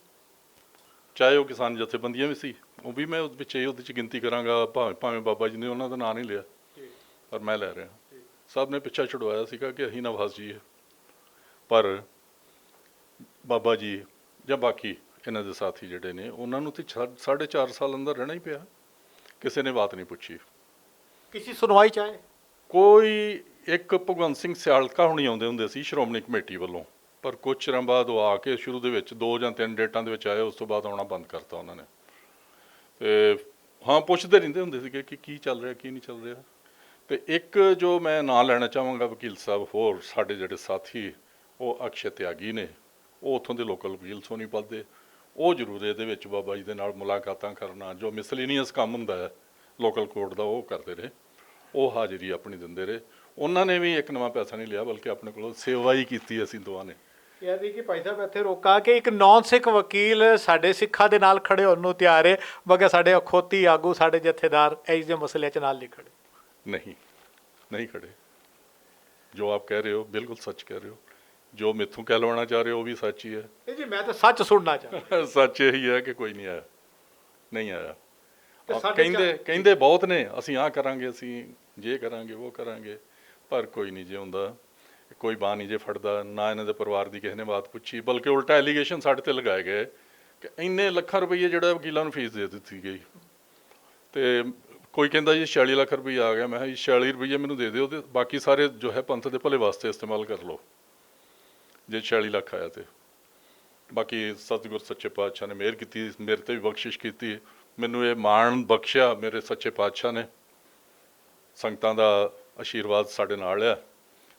ਚਾਹੇ ਉਹ ਕਿਸਾਨ ਜਥੇਬੰਦੀਆਂ ਵੀ ਸੀ, ਉਹ ਵੀ ਮੈਂ ਉਹਦੇ 'ਚ ਗਿਣਤੀ ਕਰਾਂਗਾ। ਭਾਵੇਂ ਬਾਬਾ ਜੀ ਨੇ ਉਹਨਾਂ ਦਾ ਨਾਂ ਨਹੀਂ ਲਿਆ, ਪਰ ਮੈਂ ਲੈ ਰਿਹਾ। ਸਭ ਨੇ ਪਿੱਛਾ ਛੁਡਵਾਇਆ ਸੀਗਾ ਕਿ ਅਸੀਂ ਨਾ ਫਸ ਜਾਈਏ, ਪਰ ਬਾਬਾ ਜੀ ਜਾਂ ਬਾਕੀ ਇਹਨਾਂ ਦੇ ਸਾਥੀ ਜਿਹੜੇ ਨੇ, ਉਹਨਾਂ ਨੂੰ ਤਾਂ 4.5 ਸਾਲ ਅੰਦਰ ਰਹਿਣਾ ਹੀ ਪਿਆ। ਕਿਸੇ ਨੇ ਬਾਤ ਨਹੀਂ ਪੁੱਛੀ, ਕਿਸੇ ਸੁਣਵਾਈ ਚਾਹੇ ਕੋਈ। ਇੱਕ ਭਗਵੰਤ ਸਿੰਘ ਸਿਆਲਕਾ ਹੁਣੀ ਆਉਂਦੇ ਹੁੰਦੇ ਸੀ ਸ਼੍ਰੋਮਣੀ ਕਮੇਟੀ ਵੱਲੋਂ, ਪਰ ਕੁਝ ਚਿਰਾਂ ਬਾਅਦ ਉਹ ਆ ਕੇ ਸ਼ੁਰੂ ਦੇ ਵਿੱਚ 2 ਜਾਂ 3 ਡੇਟਾਂ ਦੇ ਵਿੱਚ ਆਏ, ਉਸ ਤੋਂ ਬਾਅਦ ਆਉਣਾ ਬੰਦ ਕਰਤਾ ਉਹਨਾਂ ਨੇ। ਤੇ ਹਾਂ, ਪੁੱਛਦੇ ਰਹਿੰਦੇ ਹੁੰਦੇ ਸੀਗੇ ਕਿ ਕੀ ਚੱਲ ਰਿਹਾ, ਕੀ ਨਹੀਂ ਚੱਲ ਰਿਹਾ। ਤੇ ਇੱਕ ਜੋ ਮੈਂ ਨਾਂ ਲੈਣਾ ਚਾਹਾਂਗਾ ਵਕੀਲ ਸਾਹਿਬ, ਹੋਰ ਸਾਡੇ ਜਿਹੜੇ ਸਾਥੀ, ਉਹ ਅਕਸ਼ੈ ਤਿਆਗੀ ਨੇ, ਉਹ ਉੱਥੋਂ ਦੇ ਲੋਕਲ ਵਕੀਲ ਸੋਨੀਪਤ ਦੇ। ਉਹ ਜ਼ਰੂਰ ਇਹਦੇ ਵਿੱਚ ਬਾਬਾ ਜੀ ਦੇ ਨਾਲ ਮੁਲਾਕਾਤਾਂ ਕਰਨਾ, ਜੋ ਮਿਸਲੀਨੀਅਸ ਕੰਮ ਹੁੰਦਾ ਹੈ ਲੋਕਲ ਕੋਰਟ ਦਾ ਉਹ ਕਰਦੇ ਰਹੇ, ਉਹ ਹਾਜ਼ਰੀ ਆਪਣੀ ਦਿੰਦੇ ਰਹੇ। ਉਹਨਾਂ ਨੇ ਵੀ ਇੱਕ ਨਵਾਂ ਪੈਸਾ ਨਹੀਂ ਲਿਆ, ਬਲਕਿ ਆਪਣੇ ਕੋਲੋਂ ਸੇਵਾ ਹੀ ਕੀਤੀ ਅਸੀਂ ਦੋਵਾਂ ਨੇ। ਯਾਨੀ ਕਿ ਭਾਈ ਸਾਹਿਬ ਇੱਥੇ ਰੋਕਾਂ ਕਿ ਇੱਕ ਨੌਨ ਸਿੱਖ ਵਕੀਲ ਸਾਡੇ ਸਿੱਖਾਂ ਦੇ ਨਾਲ ਖੜੇ ਹੋਣ ਨੂੰ ਤਿਆਰ ਹੈ, ਮਗਰ ਸਾਡੇ ਅਖੌਤੀ ਆਗੂ, ਸਾਡੇ ਜਥੇਦਾਰ ਇਸ ਦੇ ਮਸਲੇ 'ਚ ਨਾਲ ਨਹੀਂ ਖੜੇ। नहीं खड़े। जो आप कह रहे हो बिल्कुल सच कह रहे हो, जो मैथों कहलवाना चाह रहे हो वो भी सच ही है। नहीं जी, मैं तो सच सुनना चाहता। सच यही है कि कोई नहीं आया, नहीं आया। ਤੇ ਸਾਡੇ ਕਹਿੰਦੇ ਬਹੁਤ ਨੇ, ਅਸੀਂ ਆਹ ਕਰਾਂਗੇ, ਅਸੀਂ ਜੇ ਕਰਾਂਗੇ ਉਹ ਕਰਾਂਗੇ, ਪਰ ਕੋਈ ਨਹੀਂ ਜੇ ਹੁੰਦਾ, ਕੋਈ ਬਾਂਹ ਨਹੀਂ ਜੇ ਫੜਦਾ। ਨਾ ਇਹਨਾਂ ਦੇ ਪਰਿਵਾਰ ਦੀ ਕਿਸੇ ਨੇ ਬਾਤ ਪੁੱਛੀ, ਬਲਕਿ ਉਲਟਾ ਐਲੀਗੇਸ਼ਨ ਸਾਡੇ ਤੇ ਲਗਾਏ ਗਏ ਕਿ ਇੰਨੇ ਲੱਖਾਂ ਰੁਪਈਏ ਜਿਹੜਾ ਵਕੀਲਾਂ ਨੂੰ ਫੀਸ ਦੇ ਦਿੱਤੀ ਗਈ। ਤੇ ਕੋਈ ਕਹਿੰਦਾ ਜੀ 46 ਲੱਖ ਰੁਪਈਆ ਆ ਗਿਆ। ਮੈਂ ਕਿਹਾ ਜੀ 46 ਰੁਪਈਏ ਮੈਨੂੰ ਦੇ ਦਿਓ, ਤੇ ਬਾਕੀ ਸਾਰੇ ਜੋ ਹੈ ਪੰਥ ਦੇ ਭਲੇ ਵਾਸਤੇ ਇਸਤੇਮਾਲ ਕਰ ਲਓ ਜੇ 46 ਲੱਖ ਆਇਆ। ਤੇ ਬਾਕੀ ਸਤਿਗੁਰ ਸੱਚੇ ਪਾਤਸ਼ਾਹ ਨੇ ਮਿਹਰ ਕੀਤੀ, ਮੇਰੇ ਤੇ ਵੀ ਬਖਸ਼ਿਸ਼ ਕੀਤੀ, ਮੈਨੂੰ ਇਹ ਮਾਣ ਬਖਸ਼ਿਆ ਮੇਰੇ ਸੱਚੇ ਪਾਤਸ਼ਾਹ ਨੇ। ਸੰਗਤਾਂ ਦਾ ਆਸ਼ੀਰਵਾਦ ਸਾਡੇ ਨਾਲ ਆ।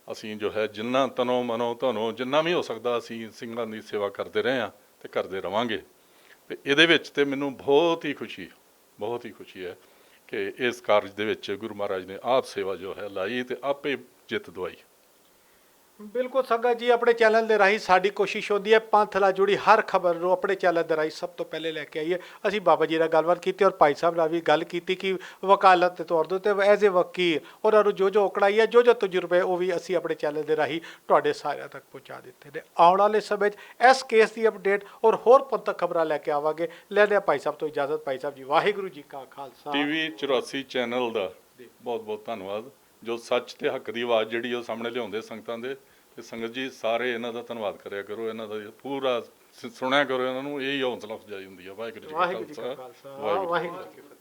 ਅਸੀਂ ਜੋ ਹੈ ਜਿੰਨਾ ਤਨੋਂ ਮਨੋਂ ਧਨੋਂ ਜਿੰਨਾ ਵੀ ਹੋ ਸਕਦਾ ਅਸੀਂ ਸਿੰਘਾਂ ਦੀ ਸੇਵਾ ਕਰਦੇ ਰਹੇ ਹਾਂ ਤੇ ਕਰਦੇ ਰਵਾਂਗੇ। ਤੇ ਇਹਦੇ ਵਿੱਚ ਤੇ ਮੈਨੂੰ ਬਹੁਤ ਹੀ ਖੁਸ਼ੀ ਹੈ ਕਿ ਇਸ ਕਾਰਜ ਦੇ ਵਿੱਚ ਗੁਰੂ ਮਹਾਰਾਜ ਨੇ ਆਪ ਸੇਵਾ ਜੋ ਹੈ ਲਾਈ ਤੇ ਆਪੇ ਜਿੱਤ ਦਵਾਈ। ਬਿਲਕੁਲ ਸੰਗਤ ਜੀ, ਆਪਣੇ ਚੈਨਲ ਦੇ ਰਾਹੀਂ ਸਾਡੀ ਕੋਸ਼ਿਸ਼ ਹੁੰਦੀ ਹੈ ਪੰਥ ਨਾਲ ਜੁੜੀ ਹਰ ਖਬਰ ਨੂੰ ਆਪਣੇ ਚੈਨਲ ਦੇ ਰਾਹੀਂ ਸਭ ਤੋਂ ਪਹਿਲੇ ਲੈ ਕੇ ਆਈਏ। ਅਸੀਂ ਬਾਬਾ ਜੀ ਨਾਲ ਗੱਲਬਾਤ ਕੀਤੀ ਔਰ ਭਾਈ ਸਾਹਿਬ ਨਾਲ ਵੀ ਗੱਲ ਕੀਤੀ ਕਿ ਵਕਾਲਤ ਦੇ ਤੌਰ ਦੇ ਉੱਤੇ ਐਜ਼ ਏ ਵਕੀਲ ਉਹਨਾਂ ਨੂੰ ਜੋ ਔਕੜਾਈ ਹੈ, ਜੋ ਤਜਰਬੇ, ਉਹ ਵੀ ਅਸੀਂ ਆਪਣੇ ਚੈਨਲ ਦੇ ਰਾਹੀਂ ਤੁਹਾਡੇ ਸਾਰਿਆਂ ਤੱਕ ਪਹੁੰਚਾ ਦਿੱਤੇ ਨੇ। ਆਉਣ ਵਾਲੇ ਸਮੇਂ 'ਚ ਇਸ ਕੇਸ ਦੀ ਅਪਡੇਟ ਔਰ ਹੋਰ ਪੰਥਕ ਖਬਰਾਂ ਲੈ ਕੇ ਆਵਾਂਗੇ। ਲੈਂਦੇ ਹਾਂ ਭਾਈ ਸਾਹਿਬ ਤੋਂ ਇਜਾਜ਼ਤ। ਭਾਈ ਸਾਹਿਬ ਜੀ, ਵਾਹਿਗੁਰੂ ਜੀ ਕਾ ਖਾਲਸਾ। TV 84 ਚੈਨਲ ਦਾ ਬਹੁਤ ਧੰਨਵਾਦ, ਜੋ ਸੱਚ ਤੇ ਹੱਕ ਦੀ ਆਵਾਜ਼ ਜਿਹੜੀ ਉਹ ਸਾਹਮਣੇ ਲਿਆਉਂਦੇ ਸੰਗਤਾਂ ਦੇ। ਤੇ ਸੰਗਤ ਜੀ ਸਾਰੇ ਇਹਨਾਂ ਦਾ ਧੰਨਵਾਦ ਕਰਿਆ ਕਰੋ, ਇਹਨਾਂ ਦਾ ਪੂਰਾ ਸੁਣਿਆ ਕਰੋ, ਇਹਨਾਂ ਨੂੰ ਇਹੀ ਹੌਸਲਾ ਅਫਜ਼ਾਈ ਹੁੰਦੀ ਹੈ। ਵਾਹਿਗੁਰੂ ਜੀ ਕਾ ਖਾਲਸਾ, ਵਾਹਿਗੁਰੂ ਜੀ ਕੀ ਫਤਿਹ।